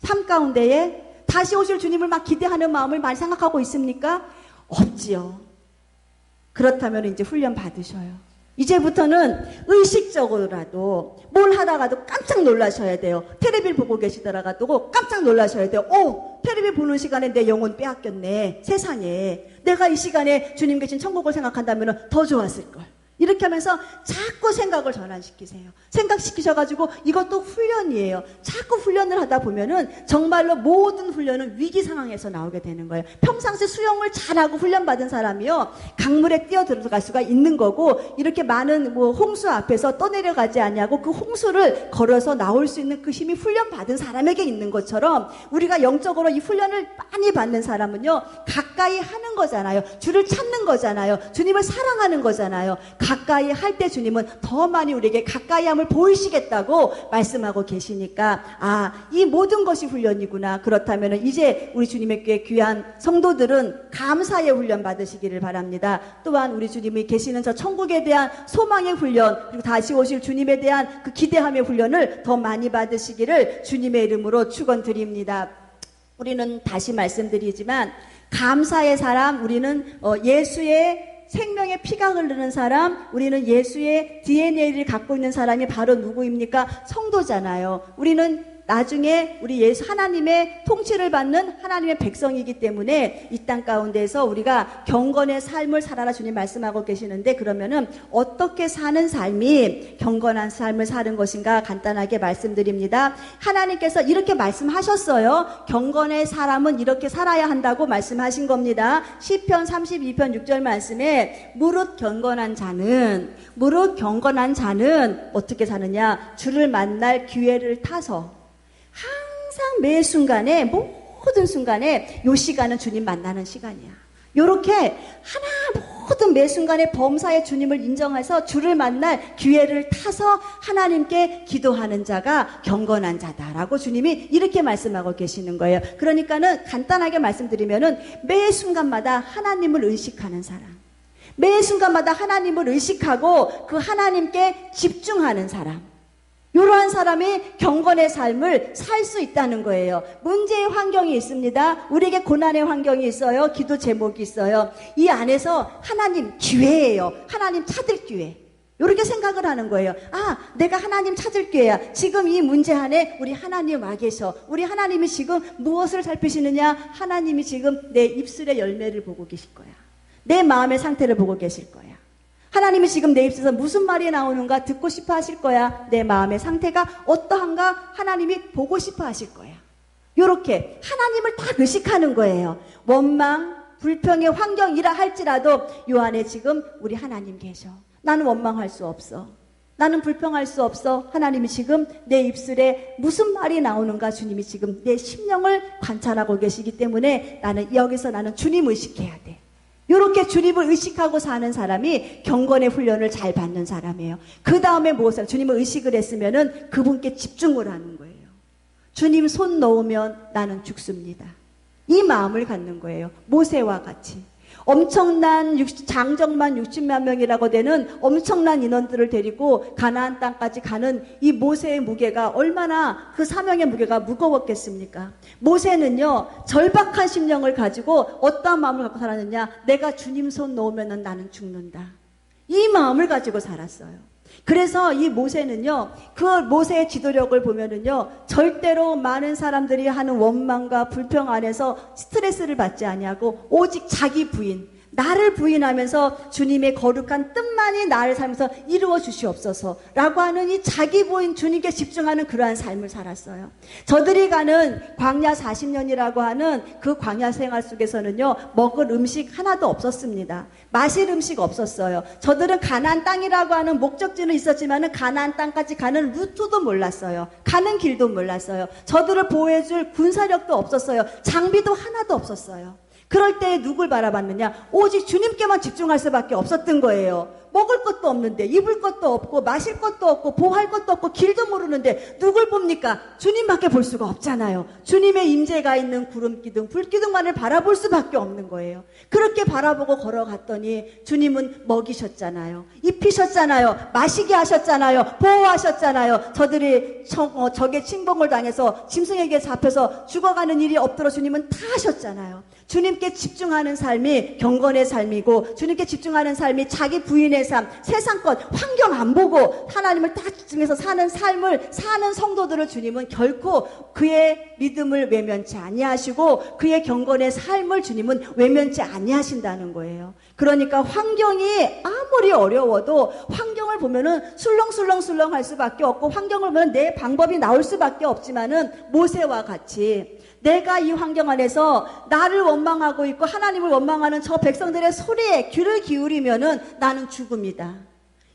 A: 삶 가운데에 다시 오실 주님을 막 기대하는 마음을 많이 생각하고 있습니까? 없지요. 그렇다면 이제 훈련 받으셔요. 이제부터는 의식적으로라도 뭘 하다가도 깜짝 놀라셔야 돼요. 텔레비를 보고 계시더라도 깜짝 놀라셔야 돼요. 텔레비 보는 시간에 내 영혼 빼앗겼네. 세상에 내가 이 시간에 주님 계신 천국을 생각한다면 더 좋았을걸. 이렇게 하면서 자꾸 생각을 전환시키세요. 생각시키셔가지고 이것도 훈련이에요. 자꾸 훈련을 하다 보면은 정말로 모든 훈련은 위기 상황에서 나오게 되는 거예요. 평상시 수영을 잘하고 훈련받은 사람이요. 강물에 뛰어들어갈 수가 있는 거고 이렇게 많은 홍수 앞에서 떠내려가지 않냐고 그 홍수를 걸어서 나올 수 있는 그 힘이 훈련받은 사람에게 있는 것처럼 우리가 영적으로 이 훈련을 많이 받는 사람은요. 가까이 하는 거잖아요. 주를 찾는 거잖아요. 주님을 사랑하는 거잖아요. 가까이 할 때 주님은 더 많이 우리에게 가까이함을 보이시겠다고 말씀하고 계시니까 이 모든 것이 훈련이구나. 그렇다면 이제 우리 주님의 교회 귀한 성도들은 감사의 훈련 받으시기를 바랍니다. 또한 우리 주님이 계시는 저 천국에 대한 소망의 훈련 그리고 다시 오실 주님에 대한 그 기대함의 훈련을 더 많이 받으시기를 주님의 이름으로 축원드립니다. 우리는 다시 말씀드리지만 감사의 사람 우리는 예수의 생명의 피가 흐르는 사람, 우리는 예수의 DNA를 갖고 있는 사람이 바로 누구입니까? 성도잖아요. 우리는 나중에 우리 예수 하나님의 통치를 받는 하나님의 백성이기 때문에 이 땅 가운데서 우리가 경건의 삶을 살아라 주님 말씀하고 계시는데, 그러면은 어떻게 사는 삶이 경건한 삶을 사는 것인가 간단하게 말씀드립니다. 하나님께서 이렇게 말씀하셨어요. 경건의 사람은 이렇게 살아야 한다고 말씀하신 겁니다. 시편 32편 6절 말씀에 무릇 경건한 자는 어떻게 사느냐? 주를 만날 기회를 타서 항상 매 순간에, 모든 순간에 요 시간은 주님 만나는 시간이야. 요렇게 모든 매 순간에 범사에 주님을 인정해서 주를 만날 기회를 타서 하나님께 기도하는 자가 경건한 자다라고 주님이 이렇게 말씀하고 계시는 거예요. 그러니까는 간단하게 말씀드리면은 매 순간마다 하나님을 의식하는 사람, 매 순간마다 하나님을 의식하고 그 하나님께 집중하는 사람, 이러한 사람이 경건의 삶을 살 수 있다는 거예요. 문제의 환경이 있습니다. 우리에게 고난의 환경이 있어요. 기도 제목이 있어요. 이 안에서 하나님 기회예요. 하나님 찾을 기회. 이렇게 생각을 하는 거예요. 내가 하나님 찾을 기회야. 지금 이 문제 안에 우리 하나님 와 계셔. 우리 하나님이 지금 무엇을 살피시느냐? 하나님이 지금 내 입술의 열매를 보고 계실 거야. 내 마음의 상태를 보고 계실 거야. 하나님이 지금 내 입에서 무슨 말이 나오는가 듣고 싶어 하실 거야. 내 마음의 상태가 어떠한가 하나님이 보고 싶어 하실 거야. 이렇게 하나님을 딱 의식하는 거예요. 원망, 불평의 환경이라 할지라도 요 안에 지금 우리 하나님 계셔. 나는 원망할 수 없어. 나는 불평할 수 없어. 하나님이 지금 내 입술에 무슨 말이 나오는가 주님이 지금 내 심령을 관찰하고 계시기 때문에 나는 주님 의식해야 돼. 이렇게 주님을 의식하고 사는 사람이 경건의 훈련을 잘 받는 사람이에요. 그 다음에 무엇을? 주님을 의식을 했으면은 그분께 집중을 하는 거예요. 주님 손 놓으면 나는 죽습니다. 이 마음을 갖는 거예요. 모세와 같이. 엄청난 장정만 60만 명이라고 되는 엄청난 인원들을 데리고 가나안 땅까지 가는 이 모세의 무게가 얼마나 그 사명의 무게가 무거웠겠습니까? 모세는요 절박한 심령을 가지고 어떠한 마음을 갖고 살았느냐? 내가 주님 손 놓으면 나는 죽는다. 이 마음을 가지고 살았어요. 그래서 이 모세는요, 그 모세의 지도력을 보면은요, 절대로 많은 사람들이 하는 원망과 불평 안에서 스트레스를 받지 아니하고 오직 자기 부인, 나를 부인하면서 주님의 거룩한 뜻만이 나를 살면서 이루어 주시옵소서 라고 하는 이 자기 부인 주님께 집중하는 그러한 삶을 살았어요. 저들이 가는 광야 40년이라고 하는 그 광야 생활 속에서는요, 먹을 음식 하나도 없었습니다. 마실 음식 없었어요. 저들은 가나안 땅이라고 하는 목적지는 있었지만 가나안 땅까지 가는 루트도 몰랐어요. 가는 길도 몰랐어요. 저들을 보호해줄 군사력도 없었어요. 장비도 하나도 없었어요. 그럴 때 누굴 바라봤느냐? 오직 주님께만 집중할 수밖에 없었던 거예요. 먹을 것도 없는데, 입을 것도 없고, 마실 것도 없고, 보호할 것도 없고, 길도 모르는데 누굴 봅니까? 주님밖에 볼 수가 없잖아요. 주님의 임재가 있는 구름기둥, 불기둥만을 바라볼 수밖에 없는 거예요. 그렇게 바라보고 걸어갔더니 주님은 먹이셨잖아요. 입히셨잖아요. 마시게 하셨잖아요. 보호하셨잖아요. 저들이 적의 침범을 당해서 짐승에게 잡혀서 죽어가는 일이 없도록 주님은 다 하셨잖아요. 주님께 집중하는 삶이 경건의 삶이고, 주님께 집중하는 삶이 자기 부인의 삶, 세상 것, 환경 안 보고 하나님을 딱 집중해서 사는 삶을 사는 성도들을 주님은 결코 그의 믿음을 외면치 아니하시고 그의 경건의 삶을 주님은 외면치 아니하신다는 거예요. 그러니까 환경이 아무리 어려워도 환경을 보면은 술렁술렁 할 수밖에 없고, 환경을 보면 내 방법이 나올 수밖에 없지만은 모세와 같이 내가 이 환경 안에서 나를 원망하고 있고 하나님을 원망하는 저 백성들의 소리에 귀를 기울이면은 나는 죽음이다.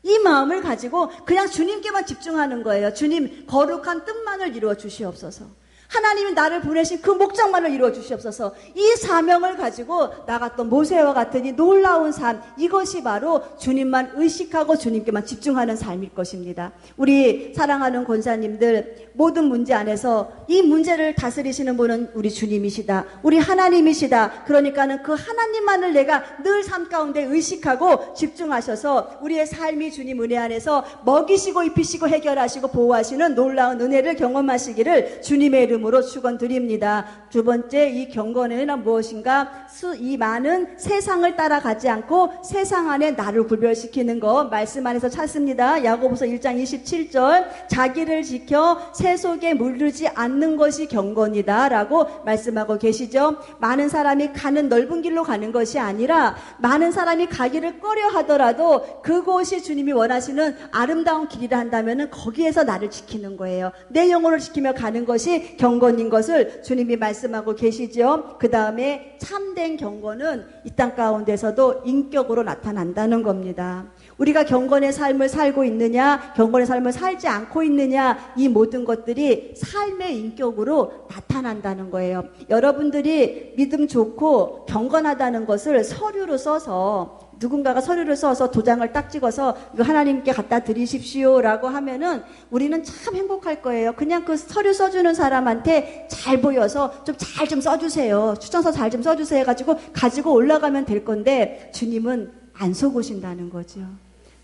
A: 이 마음을 가지고 그냥 주님께만 집중하는 거예요. 주님 거룩한 뜻만을 이루어 주시옵소서. 하나님이 나를 보내신 그 목적만을 이루어 주시옵소서. 이 사명을 가지고 나갔던 모세와 같은 이 놀라운 삶, 이것이 바로 주님만 의식하고 주님께만 집중하는 삶일 것입니다. 우리 사랑하는 권사님들, 모든 문제 안에서 이 문제를 다스리시는 분은 우리 주님이시다. 우리 하나님이시다. 그러니까는 그 하나님만을 내가 늘 삶 가운데 의식하고 집중하셔서 우리의 삶이 주님 은혜 안에서 먹이시고 입히시고 해결하시고 보호하시는 놀라운 은혜를 경험하시기를 주님의 이름으로 이름으로 축원드립니다. 두 번째, 이 경건에는 무엇인가? 이 많은 세상을 따라가지 않고 세상 안에 나를 구별시키는 것 말씀 안에서 찾습니다. 야고보서 1장 27절, 자기를 지켜 세 속에 물들지 않는 것이 경건이다 라고 말씀하고 계시죠. 많은 사람이 가는 넓은 길로 가는 것이 아니라 많은 사람이 가기를 꺼려 하더라도 그곳이 주님이 원하시는 아름다운 길이라 한다면 거기에서 나를 지키는 거예요. 내 영혼을 지키며 가는 것이 경건인 것을 주님이 말씀하고 계시죠. 그 다음에 참된 경건은 이 땅 가운데서도 인격으로 나타난다는 겁니다. 우리가 경건의 삶을 살고 있느냐, 경건의 삶을 살지 않고 있느냐, 이 모든 것들이 삶의 인격으로 나타난다는 거예요. 여러분들이 믿음 좋고 경건하다는 것을 서류로 써서, 누군가가 서류를 써서 도장을 딱 찍어서 이거 하나님께 갖다 드리십시오 라고 하면은 우리는 참 행복할 거예요. 그냥 그 서류 써주는 사람한테 잘 보여서 좀 잘 좀 써주세요, 추천서 잘 좀 써주세요 해가지고 가지고 올라가면 될 건데, 주님은 안 속으신다는 거죠.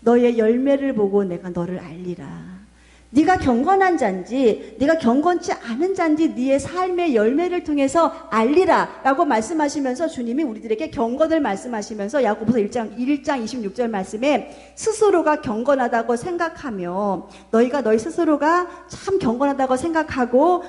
A: 너의 열매를 보고 내가 너를 알리라. 네가 경건한 자인지 네가 경건치 않은 자인지 네의 삶의 열매를 통해서 알리라 라고 말씀하시면서 주님이 우리들에게 경건을 말씀하시면서 야고보서 1장 26절 말씀에 스스로가 경건하다고 생각하며, 너희가 너희 스스로가 참 경건하다고 생각하고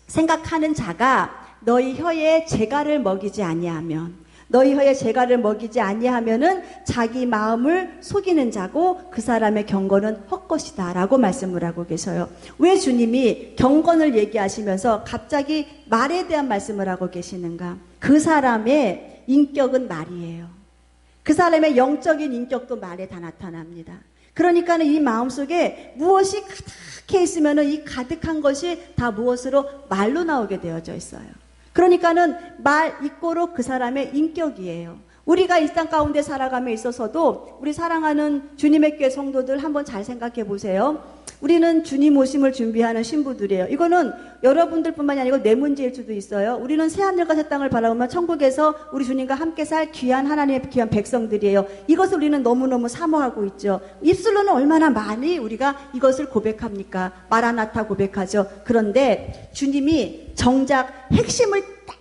A: 생각하는 자가 너희 혀에 재갈을 먹이지 아니하면, 너희 혀에 재갈을 먹이지 아니하면은 자기 마음을 속이는 자고 그 사람의 경건은 헛것이다 라고 말씀을 하고 계셔요. 왜 주님이 경건을 얘기하시면서 갑자기 말에 대한 말씀을 하고 계시는가? 그 사람의 인격은 말이에요. 그 사람의 영적인 인격도 말에 다 나타납니다. 그러니까는 이 마음속에 무엇이 가득해 있으면은 이 가득한 것이 다 무엇으로? 말로 나오게 되어져 있어요. 그러니까는 말 이꼬로 그 사람의 인격이에요. 우리가 이 땅 가운데 살아감에 있어서도 우리 사랑하는 주님의 교회 성도들 한번 잘 생각해 보세요. 우리는 주님 오심을 준비하는 신부들이에요. 이거는 여러분들뿐만이 아니고 내 문제일 수도 있어요. 우리는 새하늘과 새 땅을 바라보며 천국에서 우리 주님과 함께 살 귀한 하나님의 귀한 백성들이에요. 이것을 우리는 너무너무 사모하고 있죠. 입술로는 얼마나 많이 우리가 이것을 고백합니까? 마라나타 고백하죠. 그런데 주님이 정작 핵심을 딱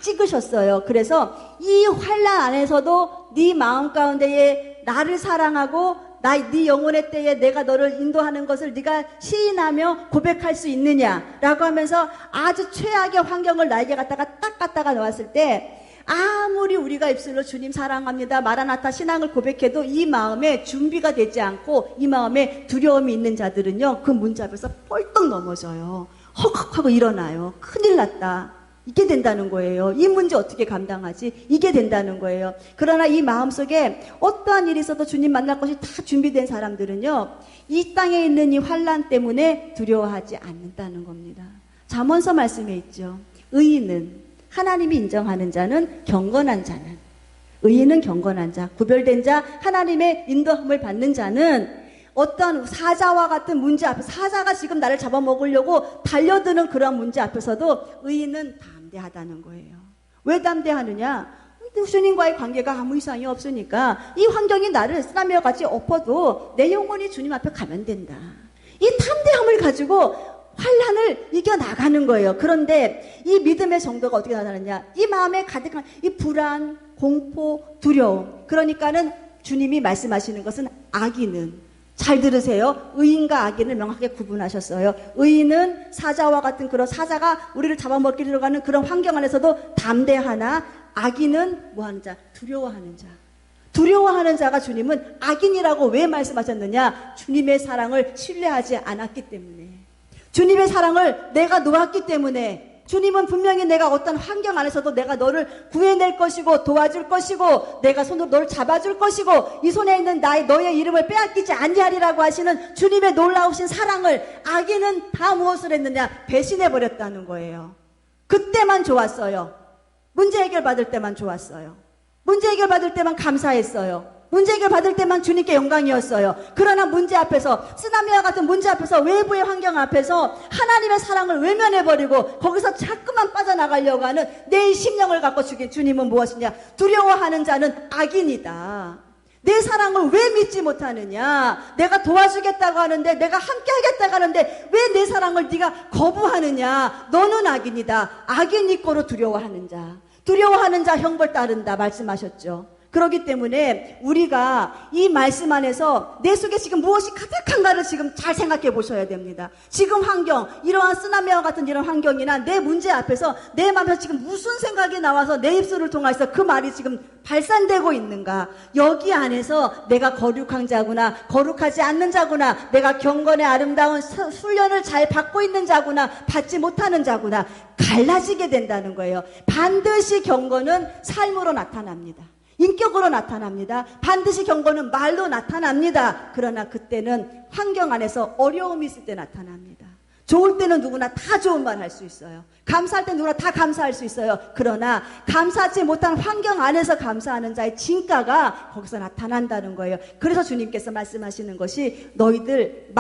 A: 찍으셨어요. 그래서 이 환난 안에서도 네 마음 가운데에 나를 사랑하고 네 영혼의 때에 내가 너를 인도하는 것을 네가 시인하며 고백할 수 있느냐라고 하면서 아주 최악의 환경을 나에게 갖다가 놓았을 때, 아무리 우리가 입술로 주님 사랑합니다, 마라나타 신앙을 고백해도 이 마음에 준비가 되지 않고 이 마음에 두려움이 있는 자들은요, 그 문자 앞에서 뻘떡 넘어져요. 헉헉하고 일어나요. 큰일 났다. 이게 된다는 거예요. 이 문제 어떻게 감당하지? 이게 된다는 거예요. 그러나 이 마음속에 어떠한 일이 있어도 주님 만날 것이 다 준비된 사람들은요, 이 땅에 있는 이 환난 때문에 두려워하지 않는다는 겁니다. 잠언서 말씀에 있죠. 의인은, 하나님이 인정하는 자는, 경건한 자는, 의인은 경건한 자, 구별된 자, 하나님의 인도함을 받는 자는 어떤 사자와 같은 문제 앞에, 사자가 지금 나를 잡아먹으려고 달려드는 그런 문제 앞에서도 의인은 담대하다는 거예요. 왜 담대하느냐? 주님과의 관계가 아무 이상이 없으니까 이 환경이 나를 쓰나미와 같이 엎어도 내 영혼이 주님 앞에 가면 된다. 이 담대함을 가지고 환난을 이겨나가는 거예요. 그런데 이 믿음의 정도가 어떻게 나타나느냐? 이 마음에 가득한 이 불안, 공포, 두려움. 그러니까는 주님이 말씀하시는 것은 악인은, 잘 들으세요. 의인과 악인을 명확하게 구분하셨어요. 의인은 사자와 같은 그런, 사자가 우리를 잡아먹기로 가는 그런 환경 안에서도 담대하나, 악인은 뭐하는 자? 두려워하는 자. 두려워하는 자가 주님은 악인이라고 왜 말씀하셨느냐? 주님의 사랑을 신뢰하지 않았기 때문에, 주님의 사랑을 내가 놓았기 때문에. 주님은 분명히 내가 어떤 환경 안에서도 내가 너를 구해낼 것이고 도와줄 것이고 내가 손으로 너를 잡아줄 것이고 이 손에 있는 너의 이름을 빼앗기지 아니하리라고 하시는 주님의 놀라우신 사랑을 악인은 다 무엇을 했느냐? 배신해버렸다는 거예요. 그때만 좋았어요. 문제 해결 받을 때만 좋았어요. 문제 해결 받을 때만 감사했어요. 문제 해결 받을 때만 주님께 영광이었어요. 그러나 문제 앞에서, 쓰나미와 같은 문제 앞에서, 외부의 환경 앞에서 하나님의 사랑을 외면해버리고 거기서 자꾸만 빠져나가려고 하는 내 심령을 갖고 주님은 무엇이냐? 두려워하는 자는 악인이다. 내 사랑을 왜 믿지 못하느냐? 내가 도와주겠다고 하는데, 내가 함께 하겠다고 하는데 왜 내 사랑을 네가 거부하느냐? 너는 악인이다. 악인 이꼬로 두려워하는 자. 두려워하는 자 형벌 따른다 말씀하셨죠. 그렇기 때문에 우리가 이 말씀 안에서 내 속에 지금 무엇이 가득한가를 지금 잘 생각해 보셔야 됩니다. 지금 환경, 이러한 쓰나미와 같은 이런 환경이나 내 문제 앞에서 내 마음에서 지금 무슨 생각이 나와서 내 입술을 통해서 그 말이 지금 발산되고 있는가? 여기 안에서 내가 거룩한 자구나, 거룩하지 않는 자구나, 내가 경건의 아름다운 훈련을 잘 받고 있는 자구나, 받지 못하는 자구나, 갈라지게 된다는 거예요. 반드시 경건은 삶으로 나타납니다. 인격으로 나타납니다. 반드시 경건은 말로 나타납니다. 그러나 그때는 환경 안에서 어려움이 있을 때 나타납니다. 좋을 때는 누구나 다 좋은 말 할 수 있어요. 감사할 때 누구나 다 감사할 수 있어요. 그러나 감사하지 못한 환경 안에서 감사하는 자의 진가가 거기서 나타난다는 거예요. 그래서 주님께서 말씀하시는 것이 너희들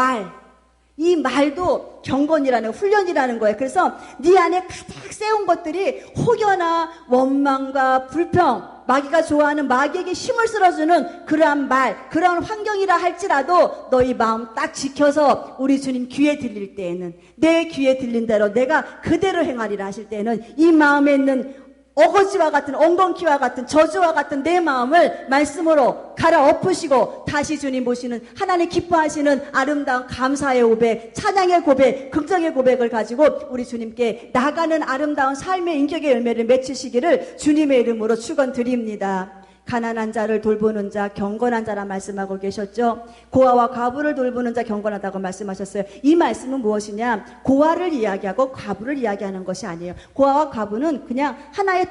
A: 이 말도 경건이라는 훈련이라는 거예요. 그래서 네 안에 가득 세운 것들이 혹여나 원망과 불평, 마귀가 좋아하는 마귀에게 힘을 실어주는 그러한 말, 그러한 환경이라 할지라도 너희 마음 딱 지켜서 우리 주님 귀에 들릴 때에는, 내 귀에 들린 대로 내가 그대로 행하리라 하실 때에는 이 마음에 있는 어거지와 같은, 엉겅퀴와 같은, 저주와 같은 내 마음을 말씀으로 갈아엎으시고 다시 주님 보시는, 하나님 기뻐하시는 아름다운 감사의 고백, 찬양의 고백, 긍정의 고백을 가지고 우리 주님께 나가는 아름다운 삶의 인격의 열매를 맺히시기를 주님의 이름으로 축원드립니다. 가난한 자를 돌보는 자, 경건한 자라 말씀하고 계셨죠. 고아와 과부를 돌보는 자 경건하다고 말씀하셨어요. 이 말씀은 무엇이냐? 고아를 이야기하고 과부를 이야기하는 것이 아니에요. 고아와 과부는 그냥 하나의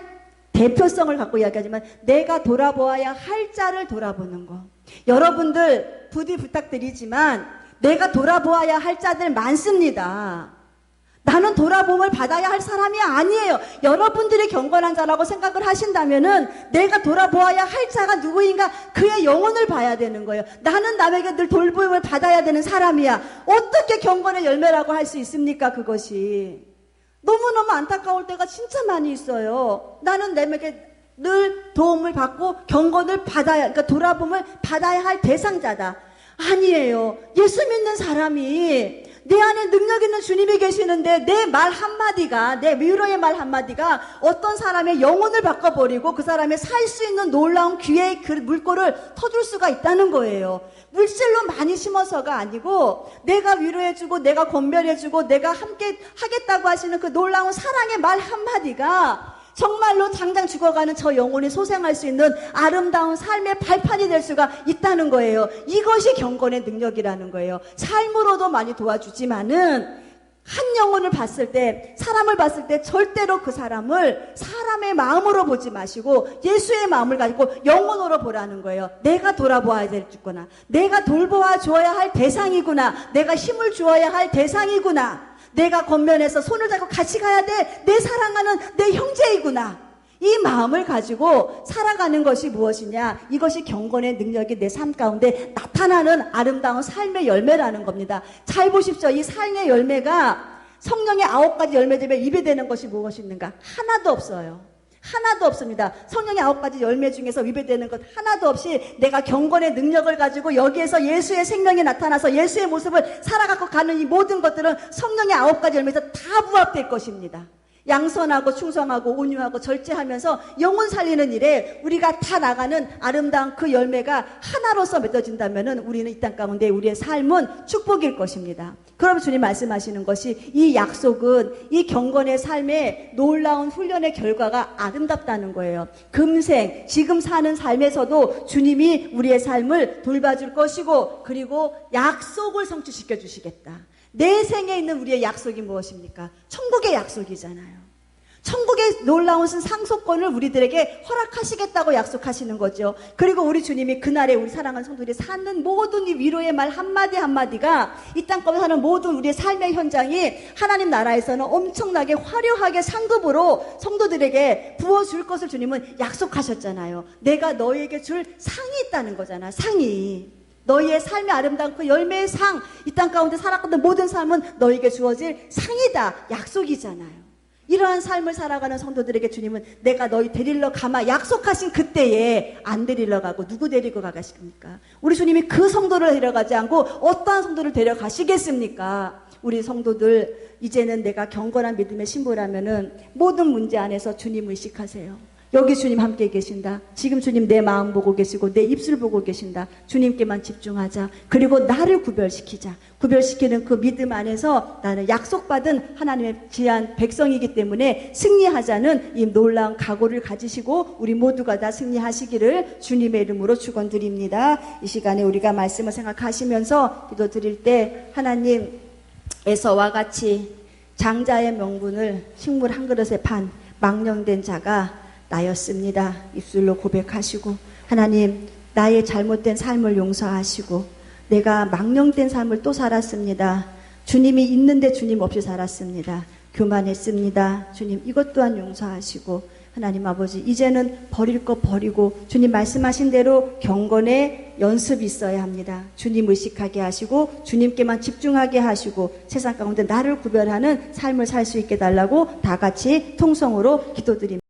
A: 대표성을 갖고 이야기하지만 내가 돌아보아야 할 자를 돌아보는 거. 여러분들 부디 부탁드리지만 내가 돌아보아야 할 자들 많습니다. 나는 돌아봄을 받아야 할 사람이 아니에요. 여러분들이 경건한 자라고 생각을 하신다면은 내가 돌아보아야 할 자가 누구인가, 그의 영혼을 봐야 되는 거예요. 나는 남에게 늘 돌봄을 받아야 되는 사람이야. 어떻게 경건의 열매라고 할 수 있습니까? 그것이 너무너무 안타까울 때가 진짜 많이 있어요. 나는 남에게 늘 도움을 받고 경건을 받아야, 그러니까 돌아봄을 받아야 할 대상자다. 아니에요. 예수 믿는 사람이 내 안에 능력 있는 주님이 계시는데 내 말 한마디가, 내 위로의 말 한마디가 어떤 사람의 영혼을 바꿔버리고 그 사람의 살 수 있는 놀라운 기회의 그 물꼬를 터줄 수가 있다는 거예요. 물질로 많이 심어서가 아니고 내가 위로해주고 내가 권면해주고 내가 함께 하겠다고 하시는 그 놀라운 사랑의 말 한마디가 정말로 당장 죽어가는 저 영혼이 소생할 수 있는 아름다운 삶의 발판이 될 수가 있다는 거예요. 이것이 경건의 능력이라는 거예요. 삶으로도 많이 도와주지만은 한 영혼을 봤을 때, 사람을 봤을 때 절대로 그 사람을 사람의 마음으로 보지 마시고 예수의 마음을 가지고 영혼으로 보라는 거예요. 내가 돌아보아야 될구나, 내가 돌보아 주어야 할 대상이구나, 내가 힘을 주어야 할 대상이구나, 내가 겉면에서 손을 잡고 같이 가야 돼, 내 사랑하는 내 형제이구나. 이 마음을 가지고 살아가는 것이 무엇이냐? 이것이 경건의 능력이 내 삶 가운데 나타나는 아름다운 삶의 열매라는 겁니다. 잘 보십시오. 이 삶의 열매가 성령의 9가지 열매 중에 입에 대는 것이 무엇이 있는가? 하나도 없어요. 하나도 없습니다. 성령의 9가지 열매 중에서 위배되는 것 하나도 없이 내가 경건의 능력을 가지고 여기에서 예수의 생명이 나타나서 예수의 모습을 살아가고 가는 이 모든 것들은 성령의 9가지 열매에서 다 부합될 것입니다. 양선하고 충성하고 온유하고 절제하면서 영혼 살리는 일에 우리가 다 나가는 아름다운 그 열매가 하나로서 맺어진다면 우리는 이 땅 가운데 우리의 삶은 축복일 것입니다. 그럼 주님 말씀하시는 것이 이 약속은 이 경건의 삶의 놀라운 훈련의 결과가 아름답다는 거예요. 금생 지금 사는 삶에서도 주님이 우리의 삶을 돌봐줄 것이고 그리고 약속을 성취시켜 주시겠다. 내 생에 있는 우리의 약속이 무엇입니까? 천국의 약속이잖아요. 천국의 놀라운 상속권을 우리들에게 허락하시겠다고 약속하시는 거죠. 그리고 우리 주님이 그날에 우리 사랑하는 성도들이 사는 모든 이 위로의 말 한마디 한마디가 이 땅가운데 사는 모든 우리의 삶의 현장이 하나님 나라에서는 엄청나게 화려하게 상급으로 성도들에게 부어줄 것을 주님은 약속하셨잖아요. 내가 너희에게 줄 상이 있다는 거잖아. 상이. 너희의 삶의 아름다운 그 열매의 상, 이 땅 가운데 살아가는 모든 삶은 너희에게 주어질 상이다. 약속이잖아요. 이러한 삶을 살아가는 성도들에게 주님은 내가 너희 데리러 가마 약속하신 그때에 안 데리러 가고 누구 데리고 가십니까? 우리 주님이 그 성도를 데려가지 않고 어떠한 성도를 데려가시겠습니까? 우리 성도들 이제는 내가 경건한 믿음의 신부라면은 모든 문제 안에서 주님 의식하세요. 여기 주님 함께 계신다. 지금 주님 내 마음 보고 계시고 내 입술 보고 계신다. 주님께만 집중하자. 그리고 나를 구별시키자. 구별시키는 그 믿음 안에서 나는 약속받은 하나님의 귀한 백성이기 때문에 승리하자는 이 놀라운 각오를 가지시고 우리 모두가 다 승리하시기를 주님의 이름으로 축원드립니다. 이 시간에 우리가 말씀을 생각하시면서 기도드릴 때 하나님 에서와 같이 장자의 명분을 식물 한 그릇에 판 망령된 자가 나였습니다. 입술로 고백하시고 하나님 나의 잘못된 삶을 용서하시고 내가 망령된 삶을 또 살았습니다. 주님이 있는데 주님 없이 살았습니다. 교만했습니다. 주님 이것 또한 용서하시고 하나님 아버지 이제는 버릴 거 버리고 주님 말씀하신 대로 경건의 연습이 있어야 합니다. 주님 의식하게 하시고 주님께만 집중하게 하시고 세상 가운데 나를 구별하는 삶을 살 수 있게 달라고 다 같이 통성으로 기도드립니다.